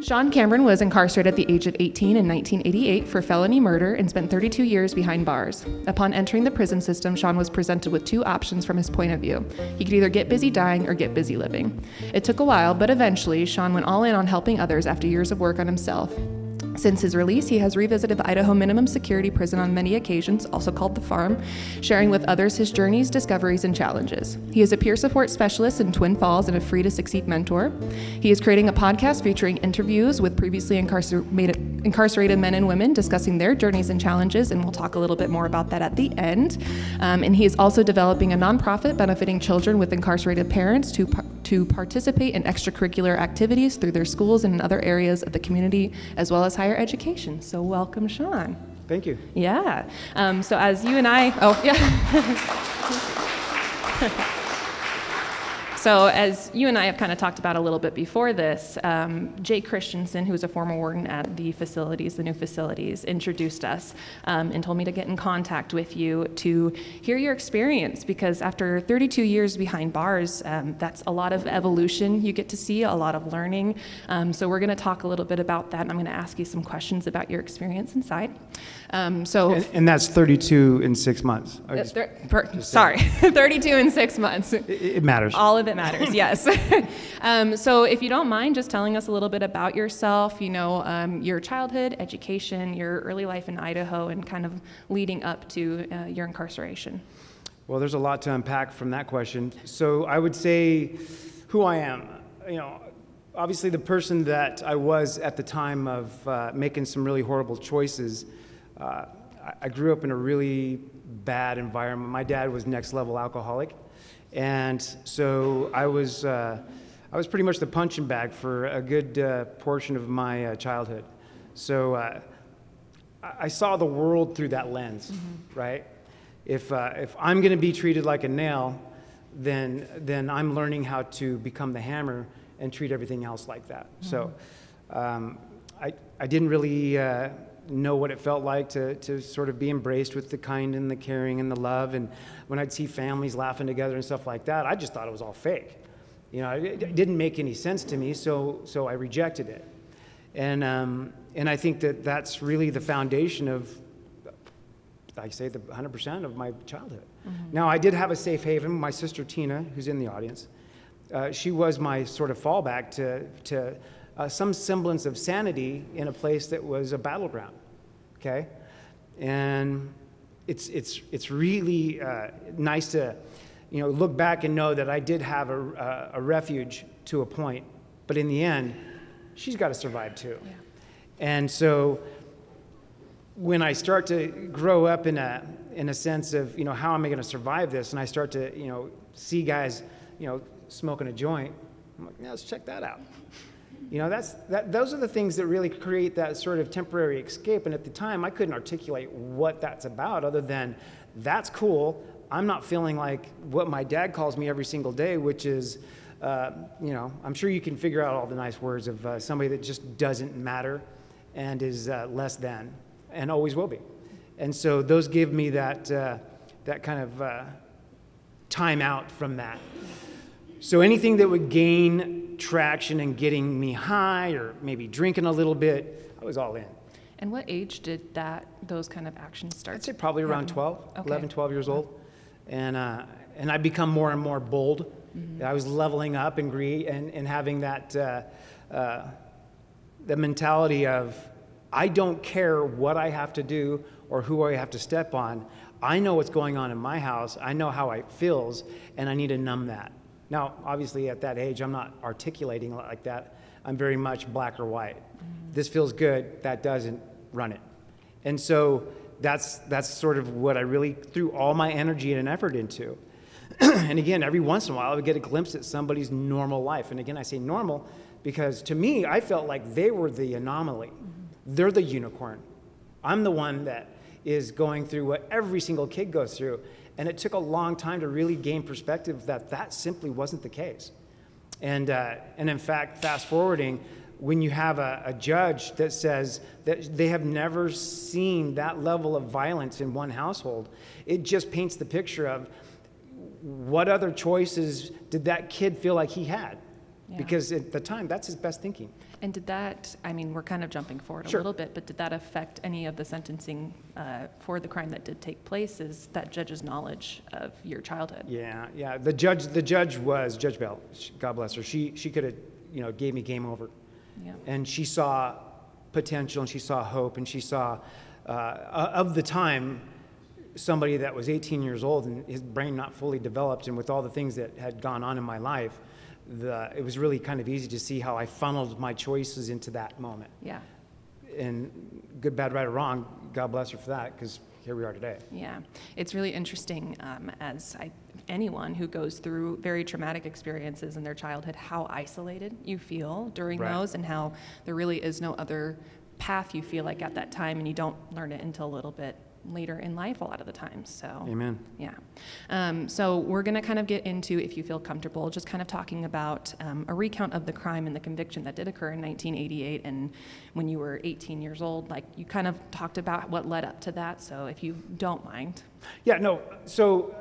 Sean Cambron was incarcerated at the age of 18 in 1988 for felony murder and spent 32 years behind bars. Upon entering the prison system, Sean was presented with two options from his point of view. He could either get busy dying or get busy living. It took a while, but eventually, Sean went all in on helping others after years of work on himself. Since his release, he has revisited the Idaho Minimum Security Prison on many occasions, also called the Farm, sharing with others his journeys, discoveries, and challenges. He is a peer support specialist in Twin Falls and a Free to Succeed mentor. He is creating a podcast featuring interviews with previously incarcerated men and women discussing their journeys and challenges, and we'll talk a little bit more about that at the end. And he is also developing a nonprofit benefiting children with incarcerated parents to participate in extracurricular activities through their schools and in other areas of the community, as well as higher education. So welcome, Sean. Thank you. Yeah. So as you and I, So as you and I have kind of talked about a little bit before this, Jay Christensen, who's a former warden at the facilities, the new facilities, introduced us and told me to get in contact with you to hear your experience, because after 32 years behind bars, that's a lot of evolution you get to see, a lot of learning. So we're going to talk a little bit about that, and I'm going to ask you some questions about your experience inside. And that's 32 in 6 months. 32 in 6 months. It matters. All of it matters, yes. So if you don't mind just telling us a little bit about yourself, your childhood, education, your early life in Idaho, and kind of leading up to your incarceration. Well, there's a lot to unpack from that question. So I would say who I am. Obviously the person that I was at the time of making some really horrible choices. I grew up in a really bad environment. My dad was next level alcoholic. And so I was pretty much the punching bag for a good portion of my childhood. So I saw the world through that lens, right? If I'm going to be treated like a nail, then I'm learning how to become the hammer and treat everything else like that. So I didn't really know what it felt like to sort of be embraced with the kind and the caring and the love. And when I'd see families laughing together and stuff like that, I just thought it was all fake. It didn't make any sense to me, so I rejected it. And I think that's really the foundation of, I say, the 100% of my childhood. Now, I did have a safe haven. My sister Tina, who's in the audience, she was my sort of fallback to some semblance of sanity in a place that was a battleground, okay? And it's really nice to, look back and know that I did have a refuge to a point, but in the end, she's got to survive too. Yeah. And so when I start to grow up in a sense of, how am I going to survive this, and I start to, see guys, smoking a joint, I'm like, yeah, let's check that out. Those are the things that really create that sort of temporary escape. And at the time, I couldn't articulate what that's about other than that's cool. I'm not feeling like what my dad calls me every single day, which is, I'm sure you can figure out all the nice words of somebody that just doesn't matter and is less than and always will be. And so those give me that kind of time out from that. So anything that would gain traction and getting me high or maybe drinking a little bit, I was all in. And what age did those kind of actions start? I'd say probably around 11, 12 years old. And I become more and more bold. I was leveling up and having that the mentality of, I don't care what I have to do or who I have to step on. I know what's going on in my house. I know how it feels, and I need to numb that. Now, obviously, at that age, I'm not articulating like that. I'm very much black or white. This feels good, that doesn't, run it. And so that's sort of what I really threw all my energy and effort into. And again, every once in a while, I would get a glimpse at somebody's normal life. And again, I say normal because to me, I felt like they were the anomaly. They're the unicorn. I'm the one that is going through what every single kid goes through. And it took a long time to really gain perspective that simply wasn't the case. And in fact, fast forwarding, when you have a judge that says that they have never seen that level of violence in one household, it just paints the picture of what other choices did that kid feel like he had? Yeah. because at the time, that's his best thinking. And did that, I mean, we're kind of jumping forward a Sure. little bit, but did that affect any of the sentencing for the crime that did take place? Is that judge's knowledge of your childhood? Yeah. The judge was Judge Bell. God bless her. She could have, gave me game over. Yeah. And she saw potential, and she saw hope, and she saw, of the time, somebody that was 18 years old and his brain not fully developed, and with all the things that had gone on in my life, it was really kind of easy to see how I funneled my choices into that moment. Yeah. And good, bad, right, or wrong, God bless her for that, because here we are today. Yeah, it's really interesting anyone who goes through very traumatic experiences in their childhood, how isolated you feel during Right. those, and how there really is no other path you feel like at that time, and you don't learn it until a little bit later in life a lot of the times. So Amen. yeah. So we're going to kind of get into, if you feel comfortable, just kind of talking about a recount of the crime and the conviction that did occur in 1988, and when you were 18 years old. Like, you kind of talked about what led up to that, so if you don't mind. Yeah, no, so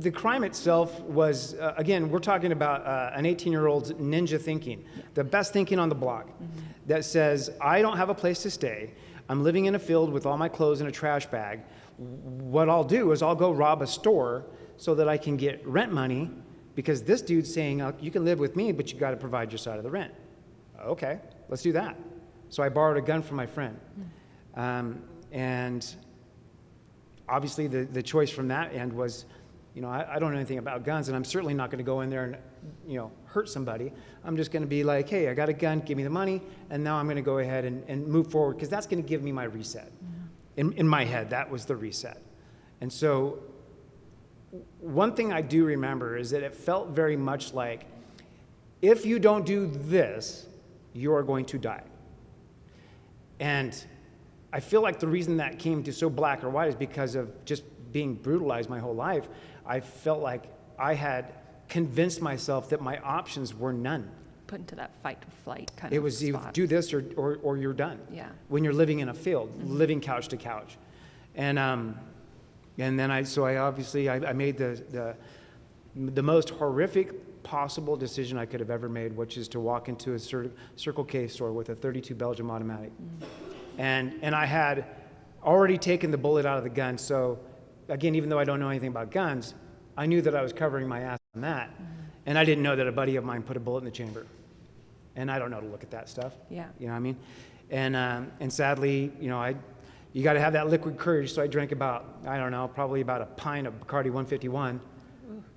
the crime itself was, again, we're talking about an 18-year-old's ninja thinking, the best thinking on the block, that says, I don't have a place to stay. I'm living in a field with all my clothes in a trash bag. What I'll do is I'll go rob a store so that I can get rent money, because this dude's saying, you can live with me, but you got to provide your side of the rent. Okay, let's do that. So I borrowed a gun from my friend. And obviously the choice from that end was, I don't know anything about guns, and I'm certainly not going to go in there and, hurt somebody. I'm just going to be like, hey, I got a gun, give me the money, and now I'm going to go ahead and move forward, because that's going to give me my reset. In my head, that was the reset. And so one thing I do remember is that it felt very much like, if you don't do this, you are going to die. And I feel like the reason that came to so black or white is because of just being brutalized my whole life. I felt like I had convinced myself that my options were none. Put into that fight or flight kind of It was either spot. do this or you're done. Yeah. When you're living in a field, living couch to couch. And then I obviously made the most horrific possible decision I could have ever made, which is to walk into a Circle K store with a .32 Belgium automatic. And I had already taken the bullet out of the gun. So again, even though I don't know anything about guns, I knew that I was covering my ass on that. And I didn't know that a buddy of mine put a bullet in the chamber. And I don't know to look at that stuff. Yeah. You know what I mean? And sadly, you got to have that liquid courage. So I drank probably about a pint of Bacardi 151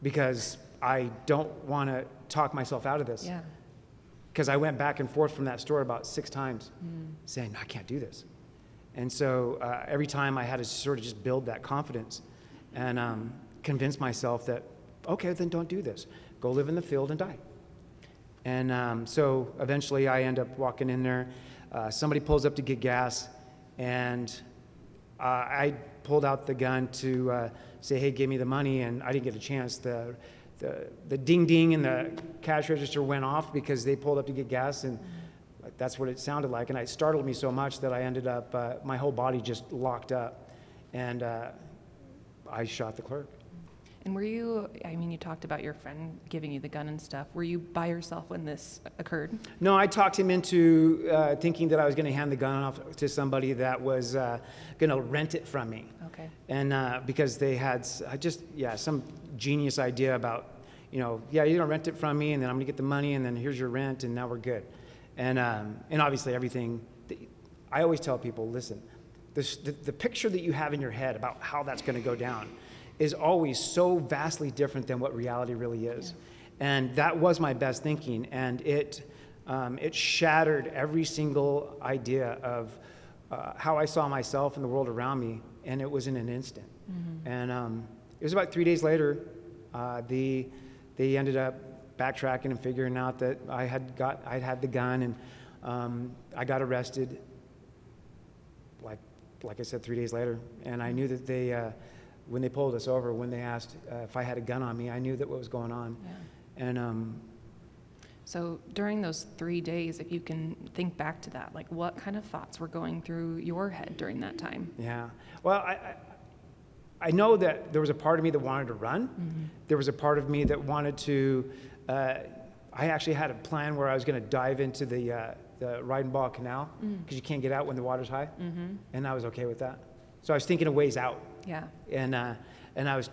because I don't want to talk myself out of this. Yeah. Because I went back and forth from that store about 6 times saying, no, I can't do this. And so every time I had to sort of just build that confidence and convince myself that, okay, then don't do this. Go live in the field and die. And so eventually I end up walking in there. Somebody pulls up to get gas, and I pulled out the gun to say, hey, give me the money, and I didn't get a chance. The ding-ding in the cash register went off because they pulled up to get gas, and that's what it sounded like. And it startled me so much that I ended up, my whole body just locked up, and I shot the clerk. And were you, you talked about your friend giving you the gun and stuff. Were you by yourself when this occurred? No, I talked him into thinking that I was going to hand the gun off to somebody that was going to rent it from me. Okay. And because they had some genius idea about, you're going to rent it from me, and then I'm going to get the money, and then here's your rent, and now we're good. And obviously everything, I always tell people, listen, the picture that you have in your head about how that's going to go down is always so vastly different than what reality really is. Yeah. And that was my best thinking, and it shattered every single idea of how I saw myself and the world around me, and it was in an instant. Mm-hmm. And it was about 3 days later, they ended up backtracking and figuring out that I'd had the gun, and I got arrested, like I said, 3 days later. And I knew that they, when they pulled us over, when they asked if I had a gun on me, I knew that what was going on. Yeah. And so during those 3 days, if you can think back to that, like what kind of thoughts were going through your head during that time? Yeah. Well, I know that there was a part of me that wanted to run. Mm-hmm. There was a part of me that wanted to, I actually had a plan where I was going to dive into the Ride-and-Ball Canal because you can't get out when the water's high, and I was okay with that. So I was thinking of ways out. Yeah. And I was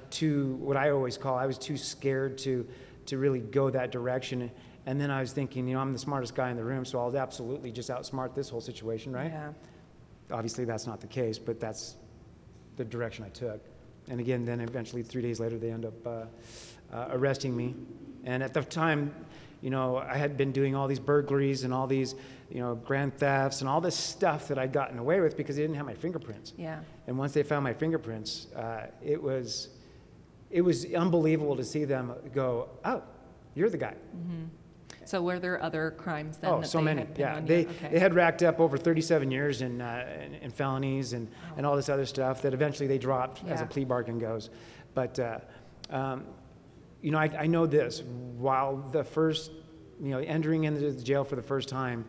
what I always call, I was too scared to really go that direction. And then I was thinking, I'm the smartest guy in the room, so I'll absolutely just outsmart this whole situation, right? Yeah. Obviously, that's not the case, but that's the direction I took. And again, then eventually 3 days later, they end up arresting me. And at the time, I had been doing all these burglaries and all these, grand thefts and all this stuff that I'd gotten away with because they didn't have my fingerprints. Yeah. And once they found my fingerprints, it was unbelievable to see them go, "Oh, you're the guy." Mm-hmm. So were there other crimes then? Oh, that so they many. had been Yeah, on? they Okay. they had racked up over 37 years in felonies and all this other stuff that eventually they dropped as a Yeah. plea bargain goes. But I know this. While the first, entering into the jail for the first time,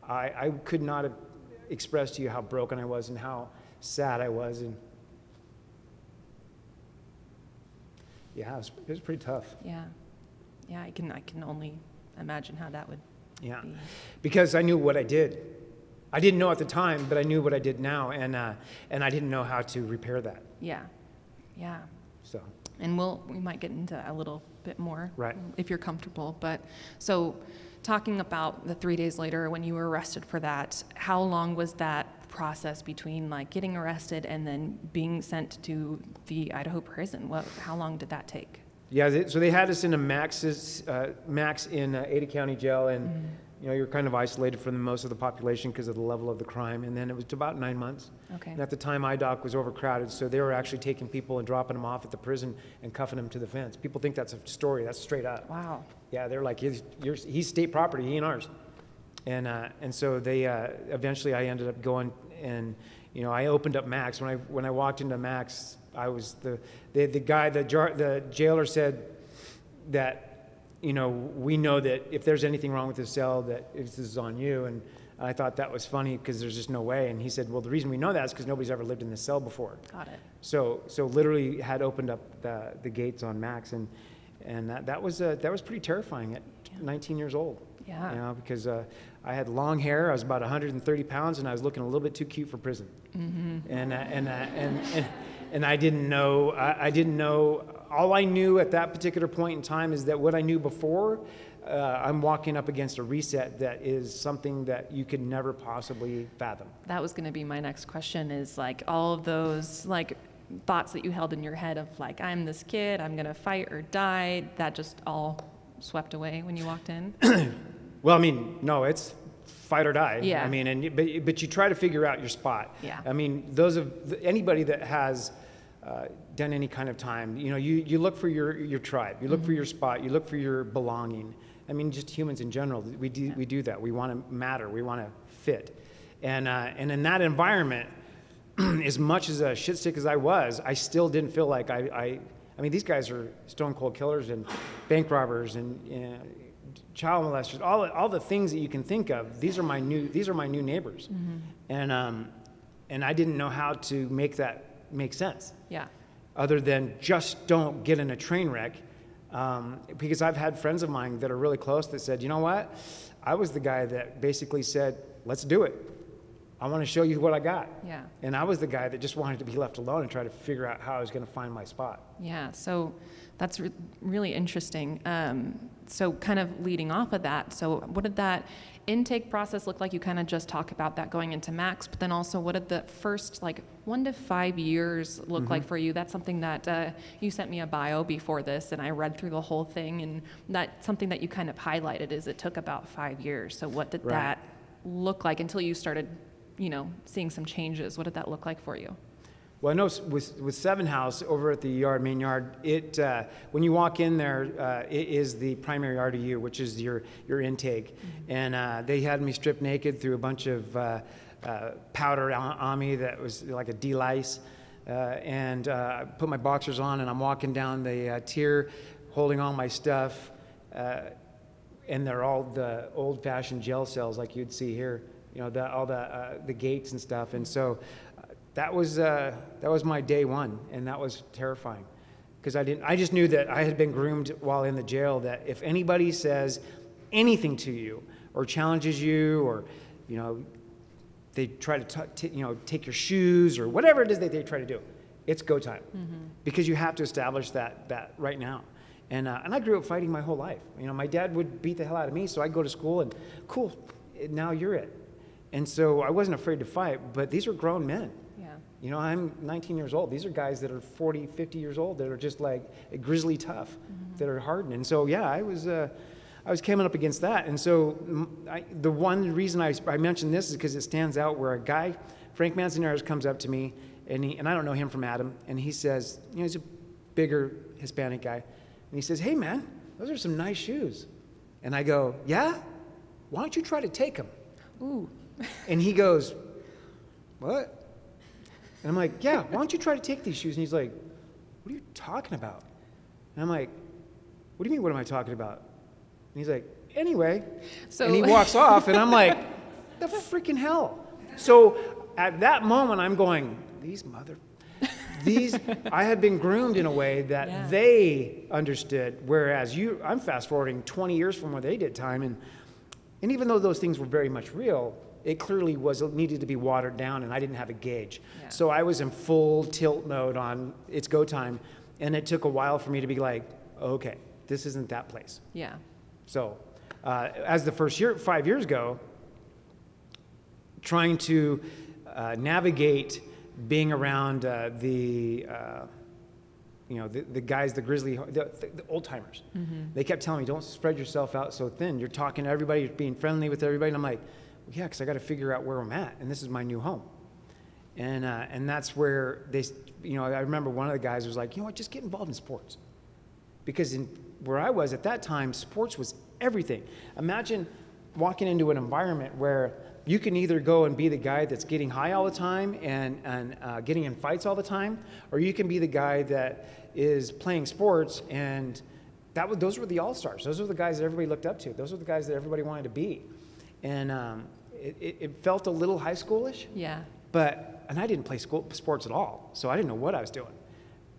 I could not have expressed to you how broken I was and how sad I was. And yeah, it was pretty tough. Yeah. Yeah, I can only imagine how that would Yeah, be. because I knew what I did. I didn't know at the time, but I knew what I did now, and I didn't know how to repair that. Yeah. Yeah. So And we might get into a little bit more, Right. if you're comfortable. But so talking about the 3 days later when you were arrested for that, how long was that process between like getting arrested and then being sent to the Idaho prison? How long did that take? yeah, so they had us in a max in Ada County Jail, and you're kind of isolated from most of the population because of the level of the crime. And then it was about 9 months. Okay. And at the time, IDOC was overcrowded, so they were actually taking people and dropping them off at the prison and cuffing them to the fence. People think that's a story. That's straight up. Wow. Yeah, they're like, he's state property, he ain't ours. And so they eventually I ended up going, and I opened up Max. When I walked into Max, I was the jailer said that, we know that if there's anything wrong with this cell, that this is on you. And I thought that was funny because there's just no way. And he said, well, the reason we know that is because nobody's ever lived in this cell before. Got it. So literally had opened up the gates on Max, and that was pretty terrifying at 19 years old. Yeah. Because I had long hair, I was about 130 pounds, and I was looking a little bit too cute for prison. Mm-hmm. And I didn't know. I didn't know. All I knew at that particular point in time is that what I knew before, I'm walking up against a reset that is something that you could never possibly fathom. That was going to be my next question, is like all of those like thoughts that you held in your head of like, I'm this kid, I'm going to fight or die, that just all swept away when you walked in? Well, no, it's fight or die. Yeah. But you try to figure out your spot. Yeah. Anybody that has done any kind of time, you look for your tribe, you look for your spot, you look for your belonging. Just humans in general, we do that. We want to matter, we want to fit, and in that environment, as much as a shit stick as I was, I still didn't feel like these guys are stone cold killers and bank robbers and child molesters, all the things that you can think of. These are my new neighbors, and I didn't know how to make that make sense. Yeah. Other than just don't get in a train wreck, because I've had friends of mine that are really close that said, you know what, I was the guy that basically said, let's do it. I want to show you what I got. Yeah. And I was the guy that just wanted to be left alone and try to figure out how I was going to find my spot. Yeah, so that's really interesting. So kind of leading off of that, so what did that intake process look like? You kind of just talk about that going into Max, but then also what did the first 1 to 5 years look like for you? That's something that you sent me a bio before this, and I read through the whole thing, and that's something that you kind of highlighted is it took about 5 years. So what did that look like until you started, seeing some changes? What did that look like for you? Well, I know with Seven House over at the main yard, when you walk in there, it is the primary RDU, which is your intake. And they had me stripped naked through a bunch of powder on me that was like a D-lice. And I put my boxers on, and I'm walking down the tier holding all my stuff. And they're all the old-fashioned jail cells like you'd see here, all the gates and stuff. And so that was my day one, and that was terrifying, because I just knew that I had been groomed while in the jail, that if anybody says anything to you or challenges you, or, you know, they try to take your shoes or whatever it is that they try to do, it's go time. Because you have to establish that right now. And I grew up fighting my whole life. You know, my dad would beat the hell out of me, so I'd go to school and, cool, now you're it. And so I wasn't afraid to fight, but these are grown men. Yeah. You know, I'm 19 years old. These are guys that are 40, 50 years old that are just like grizzly tough, that are hardened. And so, yeah, I was coming up against that. And so the one reason I mentioned this is because it stands out where a guy, Frank Manzanares, comes up to me, and I don't know him from Adam, and he says, you know, he's a bigger Hispanic guy, and he says, hey, man, those are some nice shoes. And I go, yeah? Why don't you try to take them? Ooh. And he goes, what? And I'm like, yeah, why don't you try to take these shoes? And he's like, what are you talking about? And I'm like, what do you mean, what am I talking about? And he's like, anyway. So, and he walks off, and I'm like, the freaking hell? So at that moment, I'm going, I had been groomed in a way that they understood, whereas I'm fast forwarding 20 years from where they did time. And even though those things were very much real, it clearly needed to be watered down, and I didn't have a gauge. Yeah. So I was in full tilt mode on it's go time, and it took a while for me to be like, okay, this isn't that place. Yeah. So as the first 5 years go, trying to navigate being around the guys, the grizzly, the old timers. They kept telling me, don't spread yourself out so thin. You're talking to everybody, you're being friendly with everybody. And I'm like, well, yeah, because I got to figure out where I'm at, and this is my new home. And that's where I remember one of the guys was like, you know what, just get involved in sports. Because where I was at that time, sports was everything. Imagine walking into an environment where you can either go and be the guy that's getting high all the time and getting in fights all the time, or you can be the guy that is playing sports, and those were the all-stars. Those were the guys that everybody looked up to. Those were the guys that everybody wanted to be. And it felt a little high schoolish. Yeah. And I didn't play sports at all, so I didn't know what I was doing.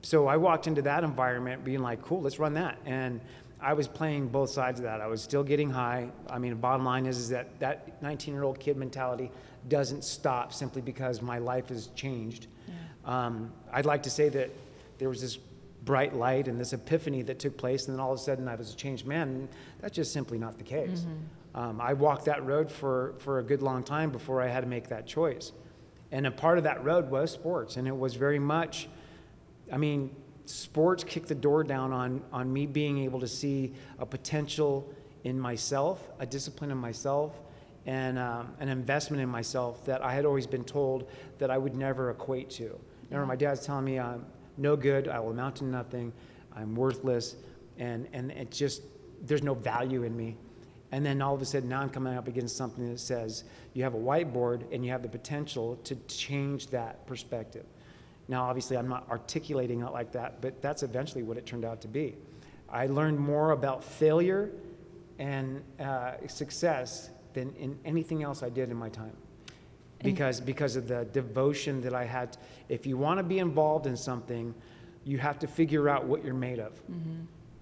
So I walked into that environment being like, cool, let's run that. And I was playing both sides of that. I was still getting high. I mean, the bottom line is that 19-year-old kid mentality doesn't stop simply because my life has changed. Yeah. I'd like to say that there was this bright light and this epiphany that took place, and then all of a sudden I was a changed man. And that's just simply not the case. I walked that road for a good long time before I had to make that choice. And a part of that road was sports, and it was very much, sports kicked the door down on me being able to see a potential in myself, a discipline in myself, and an investment in myself that I had always been told that I would never equate to. Remember, my dad's telling me I'm no good, I will amount to nothing, I'm worthless, and it just, there's no value in me. And then all of a sudden now I'm coming up against something that says you have a whiteboard and you have the potential to change that perspective. Now, obviously, I'm not articulating it like that, but that's eventually what it turned out to be. I learned more about failure and success than in anything else I did in my time. Because of the devotion that I had. If you want to be involved in something, you have to figure out what you're made of.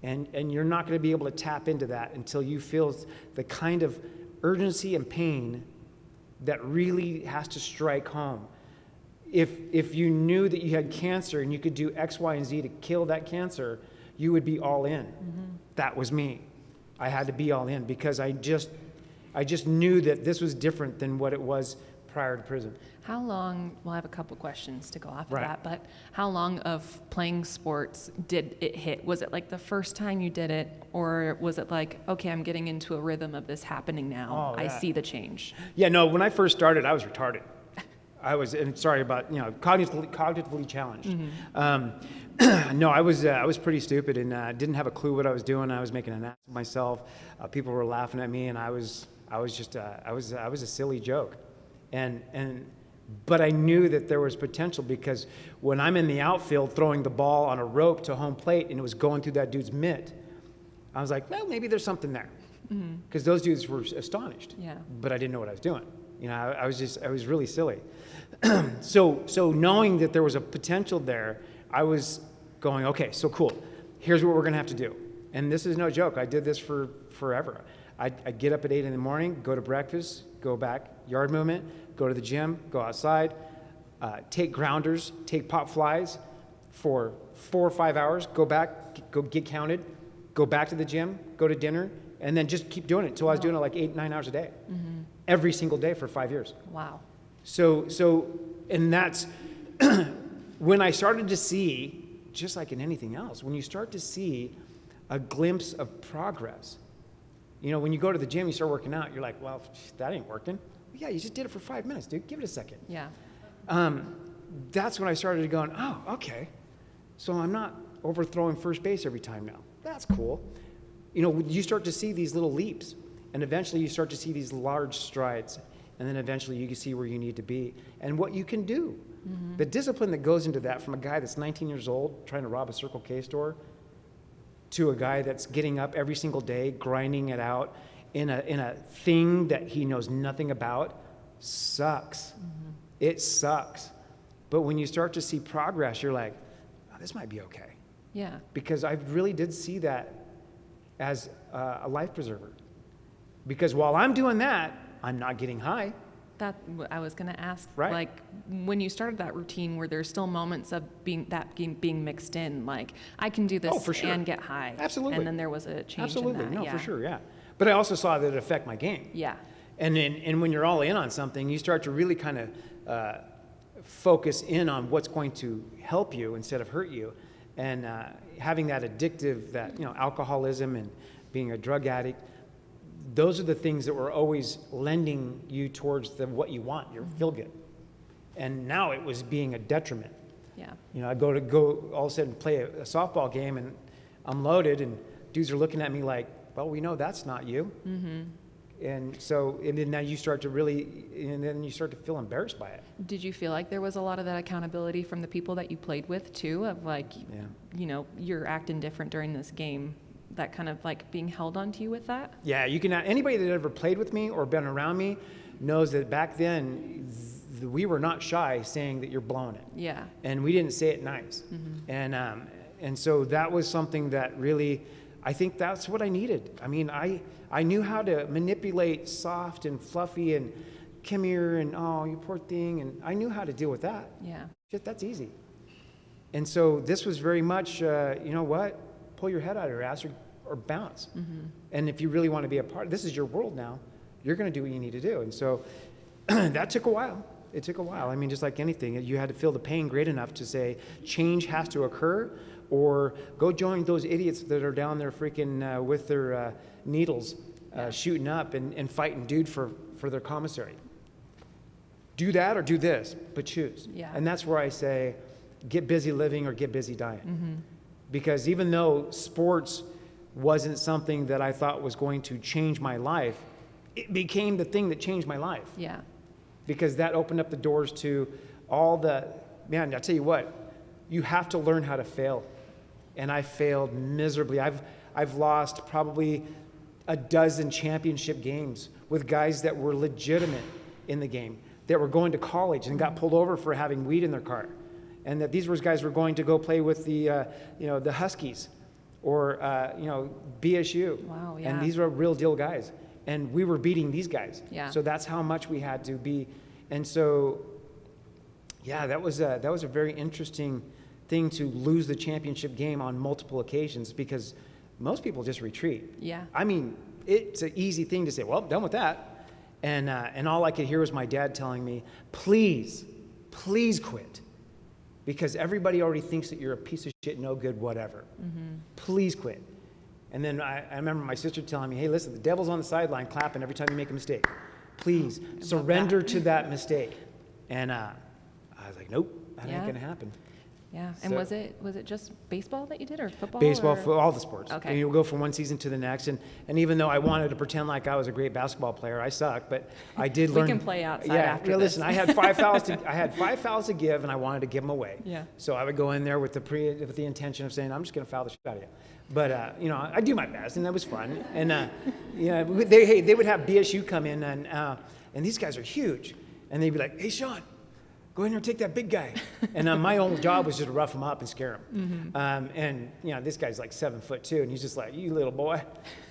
And you're not going to be able to tap into that until you feel the kind of urgency and pain that really has to strike home. If you knew that you had cancer and you could do X, Y, and Z to kill that cancer, you would be all in. That was me. I had to be all in because I just knew that this was different than what it was prior to prison. How long, well, I have a couple questions to go off of that, but how long of playing sports did it hit? Was it like the first time you did it, or was it like, okay, I'm getting into a rhythm of this happening now, I see the change? Yeah, no, when I first started, I was retarded. And sorry about, cognitively challenged. No, I was pretty stupid and didn't have a clue what I was doing. I was making an ass of myself. People were laughing at me, and I was a silly joke. But I knew that there was potential because when I'm in the outfield throwing the ball on a rope to home plate and it was going through that dude's mitt, I was like, well, maybe there's something there. Because those dudes were astonished. Yeah. But I didn't know what I was doing. I was really silly. So knowing that there was a potential there, I was going, okay, so cool. Here's what we're going to have to do. And this is no joke. I did this for forever. I'd get up at 8 in the morning, go to breakfast, go back, yard movement, go to the gym, go outside, take grounders, take pop flies for 4 or 5 hours, go back, go get counted, go back to the gym, go to dinner, and then just keep doing it until I was doing it like 8, 9 hours a day. Every single day for 5 years. Wow. So, and that's when I started to see, just like in anything else, when you start to see a glimpse of progress. You know, when you go to the gym, you start working out, you're like, well, that ain't working. Well, yeah, you just did it for 5 minutes, dude. Give it a second. Yeah. That's when I started going, oh, okay. So I'm not overthrowing first base every time now. That's cool. You know, you start to see these little leaps, and eventually you start to see these large strides, and then eventually you can see where you need to be and what you can do. The discipline that goes into that, from a guy that's 19 years old trying to rob a Circle K store to a guy that's getting up every single day, grinding it out in a thing that he knows nothing about, sucks. It sucks. But when you start to see progress, you're like, oh, this might be okay. Yeah. Because I really did see that as a life preserver. Because while I'm doing that, I'm not getting high. That I was going to ask, Right. like, when you started that routine, were there still moments of being mixed in, like, I can do this For sure. and get high? Absolutely. And then there was a change Absolutely. in that. No, yeah. for sure, yeah. But I also saw that it affect my game. Yeah. And when you're all in on something, you start to really kind of focus in on what's going to help you instead of hurt you. And having that addictive, that, you know, alcoholism and being a drug addict, those are the things that were always lending you towards what you want, your feel good. And now it was being a detriment. Yeah. You know, I go all of a sudden play a softball game and I'm loaded and dudes are looking at me like, well, we know that's not you. And so, and then now you start to really, and then you start to feel embarrassed by it. Did you feel like there was a lot of that accountability from the people that you played with too, of like, you know, you're acting different during this game, that kind of like being held onto you with that? Yeah, you can, anybody that ever played with me or been around me knows that back then we were not shy saying that you're blowing it. Yeah. And we didn't say it nice. And so that was something that really, I think that's what I needed. I mean, I knew how to manipulate soft and fluffy and come here and, oh, you poor thing. And I knew how to deal with that. Yeah. That's easy. And so this was very much, you know what? Pull your head out of your ass or bounce. And if you really want to be a part, this is your world now. You're going to do what you need to do. And so that took a while. It took a while. I mean, just like anything, you had to feel the pain great enough to say change has to occur, or go join those idiots that are down there freaking with their needles shooting up and fighting dude for their commissary. Do that or do this, but choose. Yeah. And that's where I say, get busy living or get busy dying. Because even though sports wasn't something that I thought was going to change my life, it became the thing that changed my life. Yeah. Because that opened up the doors to all the, man, I'll tell you what, you have to learn how to fail. And I failed miserably. I've lost probably a dozen championship games with guys that were legitimate in the game, that were going to college and got pulled over for having weed in their car. And that these guys were going to go play with the, you know, the Huskies or, you know, BSU. Wow, yeah. And these were real deal guys. And we were beating these guys. Yeah. So that's how much we had to be. And so, yeah, that was a very interesting thing to lose the championship game on multiple occasions, because most people just retreat. Yeah. I mean, it's an easy thing to say, well, I'm done with that. And all I could hear was my dad telling me, please quit. Because everybody already thinks that you're a piece of shit, no good, whatever. Please quit. And then I remember my sister telling me, hey, listen, the devil's on the sideline clapping every time you make a mistake. Please surrender to that mistake. And I was like, nope, that ain't going to happen. Yeah. And So- was it just baseball that you did, or football? Baseball, or? for all the sports. Okay. And you'll go from one season to the next. And even though I wanted to pretend like I was a great basketball player, I suck, but I did learn. We can play outside yeah, after yeah, this. listen, I had 5 fouls to give, and I wanted to give them away. Yeah. So I would go in there with the intention of saying, I'm just going to foul the shit out of you. But, you know, I do my best, and that was fun. And, yeah, they would have BSU come in, and these guys are huge. And they'd be like, hey, Sean, go in there and take that big guy. And my only job was just to rough him up and scare him. And, this guy's like 7'2", and he's just like, you little boy.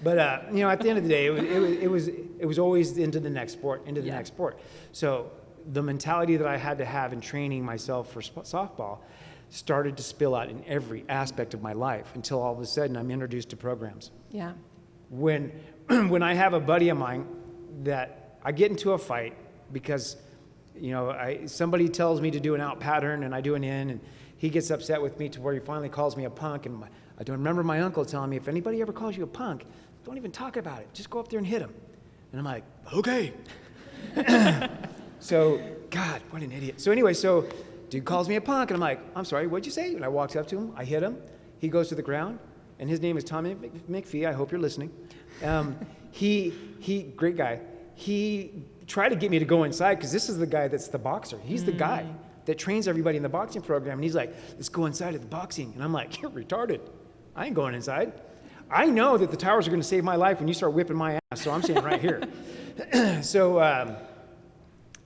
But, at the end of the day, it was always into the next sport, next sport. So the mentality that I had to have in training myself for softball started to spill out in every aspect of my life until all of a sudden I'm introduced to programs. Yeah. When I have a buddy of mine that I get into a fight because, somebody tells me to do an out pattern and I do an in, and he gets upset with me to where he finally calls me a punk. And I don't remember my uncle telling me, if anybody ever calls you a punk, don't even talk about it. Just go up there and hit him. And I'm like, okay. So, God, what an idiot. So anyway, dude calls me a punk, and I'm like, I'm sorry, what'd you say? And I walked up to him, I hit him, he goes to the ground, and his name is Tommy McPhee, I hope you're listening. He great guy. He tried to get me to go inside, because this is the guy that's the boxer. He's the guy that trains everybody in the boxing program, and he's like, let's go inside of the boxing. And I'm like, you're retarded. I ain't going inside. I know that the towers are going to save my life when you start whipping my ass, so I'm staying right here. So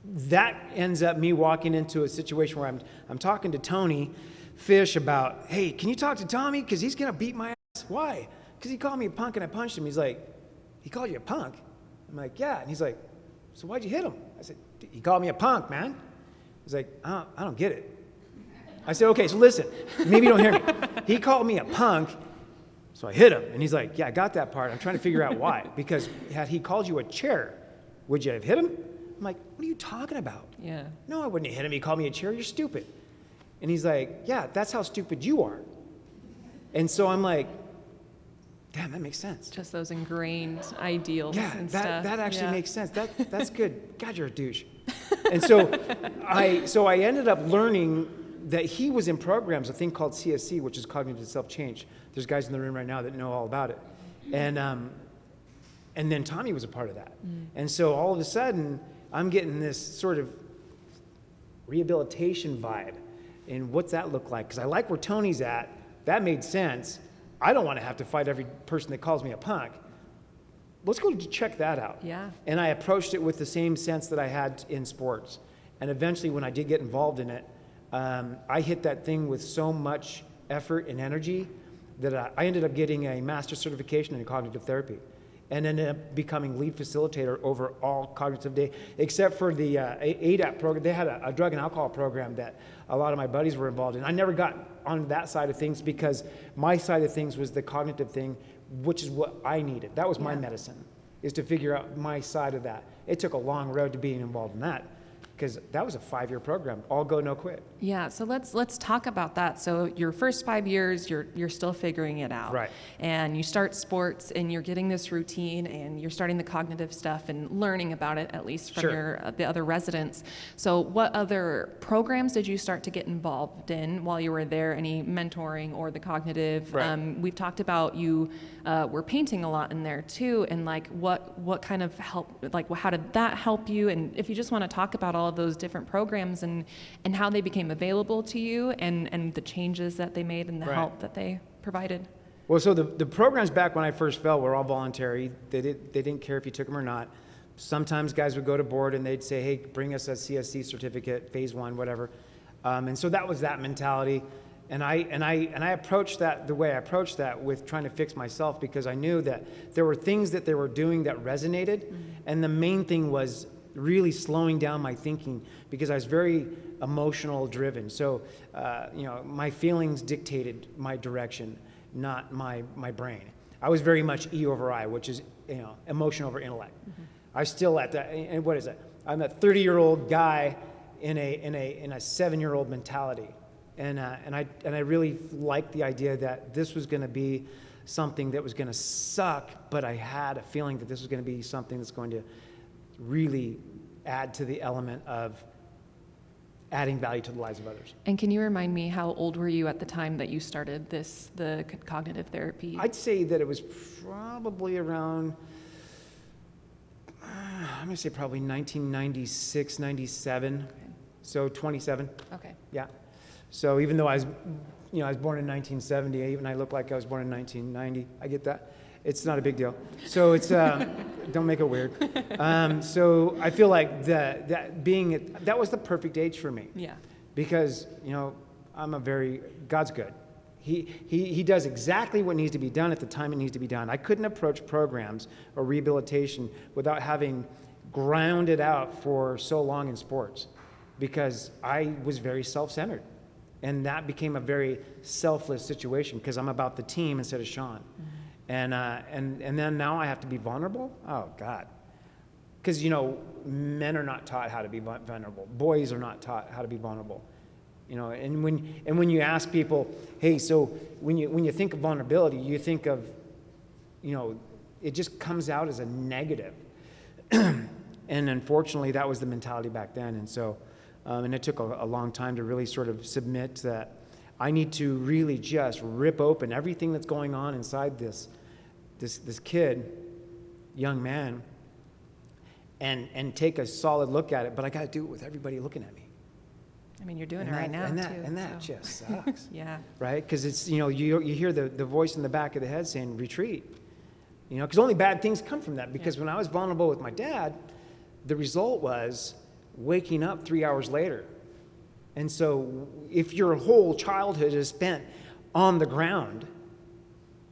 that ends up me walking into a situation where I'm talking to Tony Fish about, hey, can you talk to Tommy? Because he's going to beat my ass. Why? Because he called me a punk and I punched him. He's like, he called you a punk? I'm like, yeah. And he's like, so why'd you hit him? I said, he called me a punk, man. He's like, I don't get it. I said, okay, so listen, maybe you don't hear me. He called me a punk, so I hit him. And he's like, yeah, I got that part. I'm trying to figure out why. Because had he called you a chair, would you have hit him? I'm like, what are you talking about? Yeah. No, I wouldn't have hit him. He called me a chair. You're stupid. And he's like, yeah, that's how stupid you are. And so I'm like, damn, that makes sense. Just those ingrained ideals and stuff. That actually makes sense. That's good. God, you're a douche. And so I ended up learning that he was in programs, a thing called CSC, which is cognitive self-change. There's guys in the room right now that know all about it. And then Tommy was a part of that. And so all of a sudden, I'm getting this sort of rehabilitation vibe. And what's that look like? Because I like where Tony's at. That made sense. I don't want to have to fight every person that calls me a punk. Let's go check that out. Yeah. And I approached it with the same sense that I had in sports. And eventually, when I did get involved in it, I hit that thing with so much effort and energy that I ended up getting a master's certification in cognitive therapy, and ended up becoming lead facilitator over all cognitive day, except for the ADAP program. They had a drug and alcohol program that a lot of my buddies were involved in. I never got on that side of things because my side of things was the cognitive thing, which is what I needed. That was my medicine, is to figure out my side of that. It took a long road to being involved in that, because that was a 5-year program, all go, no quit. Yeah, so let's talk about that. So your first 5 years, you're still figuring it out. Right. And you start sports, and you're getting this routine, and you're starting the cognitive stuff and learning about it, at least from the other residents. So what other programs did you start to get involved in while you were there? Any mentoring or the cognitive? Right. We've talked about you were painting a lot in there too, and like what kind of help, like how did that help you? And if you just want to talk about all of those different programs and how they became available to you, and the changes that they made and the help that they provided. Well, so the programs back when I first fell were all voluntary. They didn't care if you took them or not. Sometimes guys would go to board and they'd say, hey, bring us a CSC certificate, phase 1, whatever. And so that was that mentality. And I approached that the way I approached that, with trying to fix myself, because I knew that there were things that they were doing that resonated. And the main thing was really slowing down my thinking, because I was very emotional driven. So, my feelings dictated my direction, not my brain. I was very much E over I, which is, emotion over intellect. I still at that, and what is it? I'm a 30-year-old guy in a 7-year-old mentality. And I really liked the idea that this was going to be something that was going to suck, but I had a feeling that this was going to be something that's going to really add to the element of adding value to the lives of others. And can you remind me, how old were you at the time that you started the cognitive therapy? I'd say that it was probably around, I'm going to say probably 1996, 97. Okay. So 27. Okay. Yeah. So even though I was born in 1970, even I look like I was born in 1990. I get that. It's not a big deal. So it's, Don't make it weird. So I feel like that was the perfect age for me. Yeah. Because, God's good. He does exactly what needs to be done at the time it needs to be done. I couldn't approach programs or rehabilitation without having ground it out for so long in sports, because I was very self-centered. And that became a very selfless situation because I'm about the team instead of Sean. Mm-hmm. And then now I have to be vulnerable? Oh, God. Because, men are not taught how to be vulnerable. Boys are not taught how to be vulnerable. And when you ask people, hey, so when you think of vulnerability, you think of, it just comes out as a negative. And unfortunately, that was the mentality back then. And so, and it took a long time to really sort of submit that I need to really just rip open everything that's going on inside this kid, young man, and take a solid look at it. But I got to do it with everybody looking at me. I mean, you're doing it right now, too. And that just sucks. Yeah. Right? Because it's, you hear the voice in the back of the head saying, retreat. Because only bad things come from that. Because when I was vulnerable with my dad, the result was waking up 3 hours later. And so if your whole childhood is spent on the ground,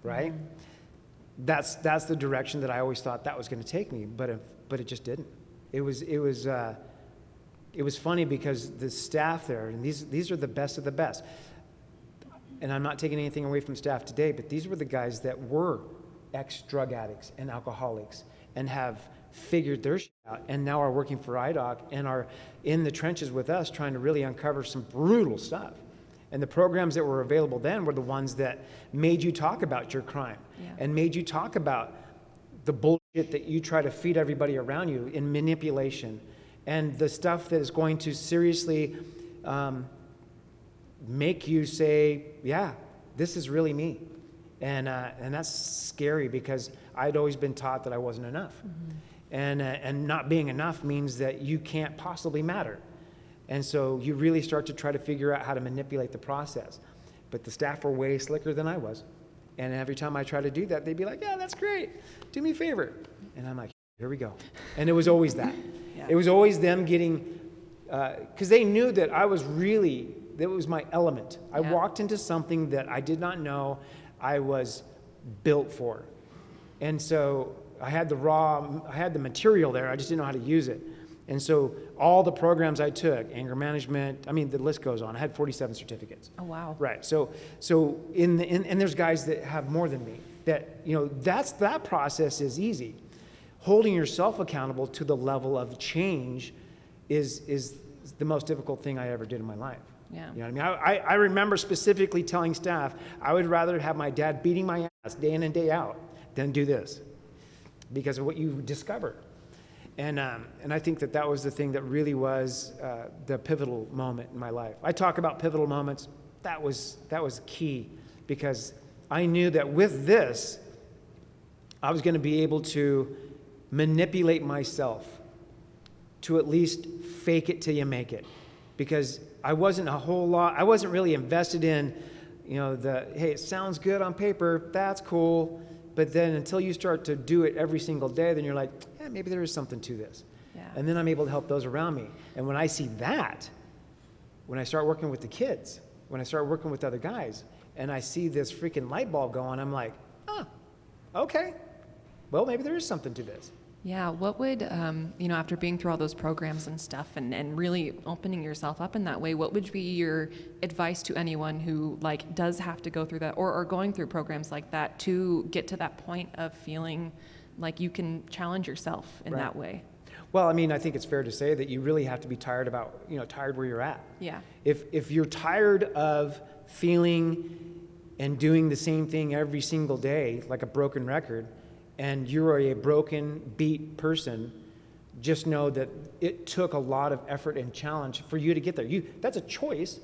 right? Mm-hmm. That's the direction that I always thought that was going to take me, but it just didn't. It was funny because the staff there, and these are the best of the best. And I'm not taking anything away from staff today, but these were the guys that were ex-drug addicts and alcoholics and have figured their shit out and now are working for IDOC and are in the trenches with us trying to really uncover some brutal stuff. And the programs that were available then were the ones that made you talk about your crime and made you talk about the bullshit that you try to feed everybody around you in manipulation and the stuff that is going to seriously make you say, yeah, this is really me. And that's scary because I'd always been taught that I wasn't enough. Mm-hmm. And not being enough means that you can't possibly matter. And so you really start to try to figure out how to manipulate the process. But the staff were way slicker than I was. And every time I try to do that, they'd be like, yeah, that's great. Do me a favor. And I'm like, here we go. And it was always that. Yeah. It was always them getting, because they knew that that was my element. I walked into something that I did not know I was built for. And so I had the material there, I just didn't know how to use it. And so all the programs I took, anger management, the list goes on. I had 47 certificates. Oh, wow. Right. So and there's guys that have more than me. That process is easy. Holding yourself accountable to the level of change is the most difficult thing I ever did in my life. Yeah. You know what I mean? I remember specifically telling staff, I would rather have my dad beating my ass day in and day out than do this because of what you discover. And I think that was the thing that really was the pivotal moment in my life. I talk about pivotal moments. That was key because I knew that with this, I was going to be able to manipulate myself to at least fake it till you make it. Because I wasn't really invested in, hey, it sounds good on paper, that's cool. But then until you start to do it every single day, then you're like, yeah, maybe there is something to this. Yeah. And then I'm able to help those around me. And when I see that, when I start working with the kids, when I start working with other guys, and I see this freaking light bulb go on, I'm like, okay, well, maybe there is something to this. Yeah, what would, after being through all those programs and stuff and really opening yourself up in that way, what would be your advice to anyone who does have to go through that or going through programs like that to get to that point of feeling like you can challenge yourself in that way? Well, I think it's fair to say that you really have to be tired where you're at. Yeah. If you're tired of feeling and doing the same thing every single day, like a broken record, and you're a broken, beat person, just know that it took a lot of effort and challenge for you to get there. That's a choice,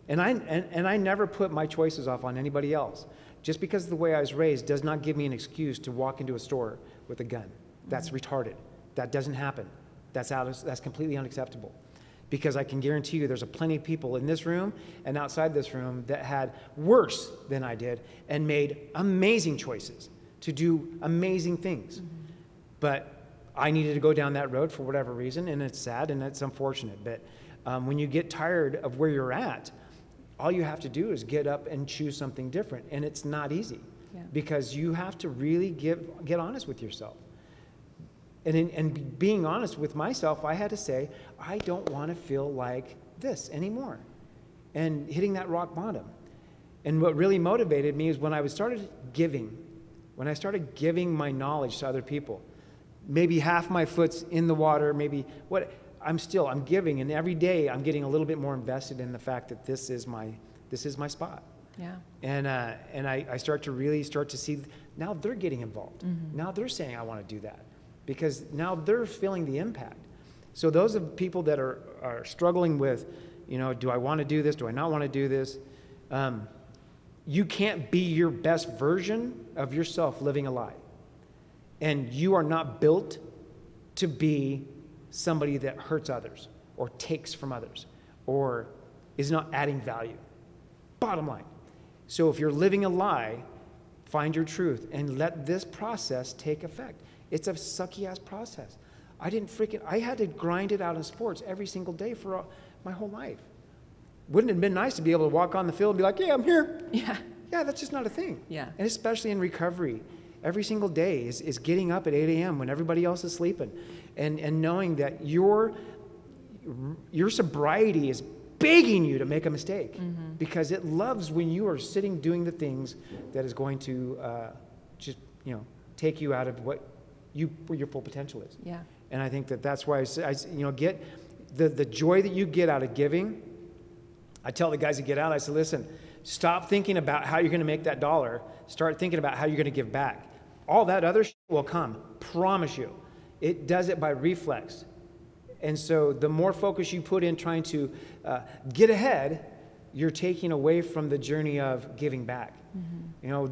and I never put my choices off on anybody else. Just because of the way I was raised does not give me an excuse to walk into a store with a gun. That's retarded. That doesn't happen. That's completely unacceptable. Because I can guarantee you there's plenty of people in this room and outside this room that had worse than I did and made amazing choices to do amazing things. Mm-hmm. But I needed to go down that road for whatever reason, and it's sad and it's unfortunate. But when you get tired of where you're at, all you have to do is get up and choose something different. And it's not easy because you have to really get honest with yourself. And being honest with myself, I had to say, I don't want to feel like this anymore. And hitting that rock bottom. And what really motivated me is when I started giving my knowledge to other people. Maybe half my foot's in the water, I'm giving, and every day I'm getting a little bit more invested in the fact that this is my spot. Yeah. And I start to see, now they're getting involved. Mm-hmm. Now they're saying, I want to do that. Because now they're feeling the impact. So those are people that are struggling with, do I want to do this? Do I not want to do this? You can't be your best version of yourself living a lie. And you are not built to be somebody that hurts others or takes from others or is not adding value. Bottom line. So if you're living a lie, find your truth and let this process take effect. It's a sucky-ass process. I had to grind it out in sports every single day for my whole life. Wouldn't it have been nice to be able to walk on the field and be like, yeah, I'm here. Yeah. Yeah, that's just not a thing. Yeah. And especially in recovery, every single day is getting up at 8 a.m. when everybody else is sleeping and knowing that your sobriety is begging you to make a mistake because it loves when you are sitting doing the things that is going to take you out of where your full potential is. Yeah. And I think that's why I get the joy that you get out of giving. I tell the guys that get out, I say, listen, stop thinking about how you're going to make that dollar. Start thinking about how you're going to give back. All that other shit will come. Promise you. It does it by reflex. And so the more focus you put in trying to get ahead, you're taking away from the journey of giving back. Mm-hmm.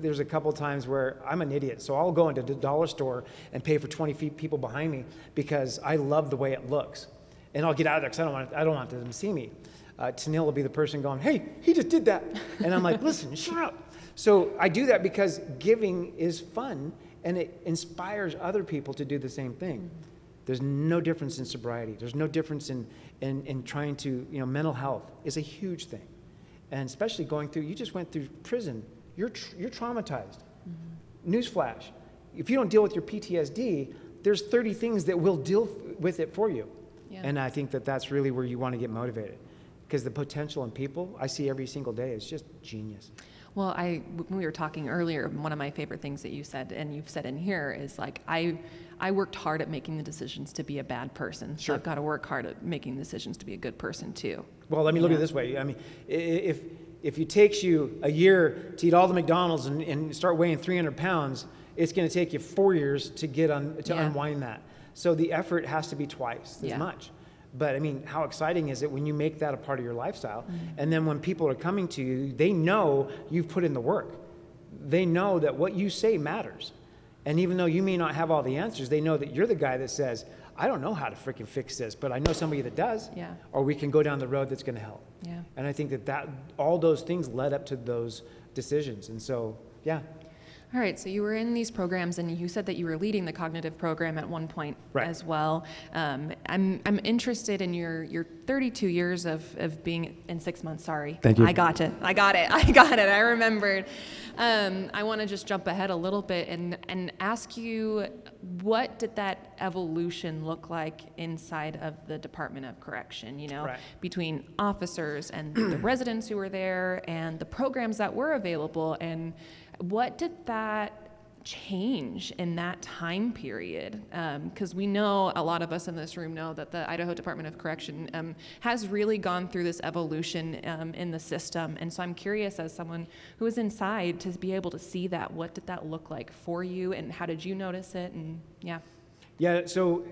There's a couple times where I'm an idiot, so I'll go into the dollar store and pay for 20 people behind me because I love the way it looks. And I'll get out of there because I don't want them to see me. Tanil will be the person going, hey, he just did that. And I'm like, listen, shut up. So I do that because giving is fun and it inspires other people to do the same thing. Mm-hmm. There's no difference in sobriety. There's no difference in trying to, mental health is a huge thing. And especially you just went through prison. You're traumatized. Mm-hmm. Newsflash. If you don't deal with your PTSD, there's 30 things that will deal with it for you. Yeah. And I think that's really where you want to get motivated. Because the potential in people I see every single day is just genius. Well, when we were talking earlier, one of my favorite things that you said, and you've said in here, is like, I worked hard at making the decisions to be a bad person. Sure. So I've got to work hard at making decisions to be a good person too. Well, let me look at it this way. I mean, if it takes you a year to eat all the McDonald's and start weighing 300 pounds, it's going to take you 4 years to unwind that. So the effort has to be twice as much. But I mean, how exciting is it when you make that a part of your lifestyle? Mm-hmm. And then when people are coming to you, they know you've put in the work. They know that what you say matters. And even though you may not have all the answers, they know that you're the guy that says, I don't know how to freaking fix this, but I know somebody that does. Yeah. Or we can go down the road that's going to help. Yeah. And I think that all those things led up to those decisions. And so, yeah. All right, so you were in these programs, and you said that you were leading the cognitive program at one point as well. I'm interested in your 32 years of being in 6 months. Sorry, thank you. I got it. I remembered. I want to just jump ahead a little bit and ask you, what did that evolution look like inside of the Department of Correction? Between officers and the residents who were there, and the programs that were available, and what did that change in that time period? Because we know, a lot of us in this room know that the Idaho Department of Correction has really gone through this evolution in the system. And so I'm curious, as someone who was inside, to be able to see that. What did that look like for you, and how did you notice it? And Yeah, so,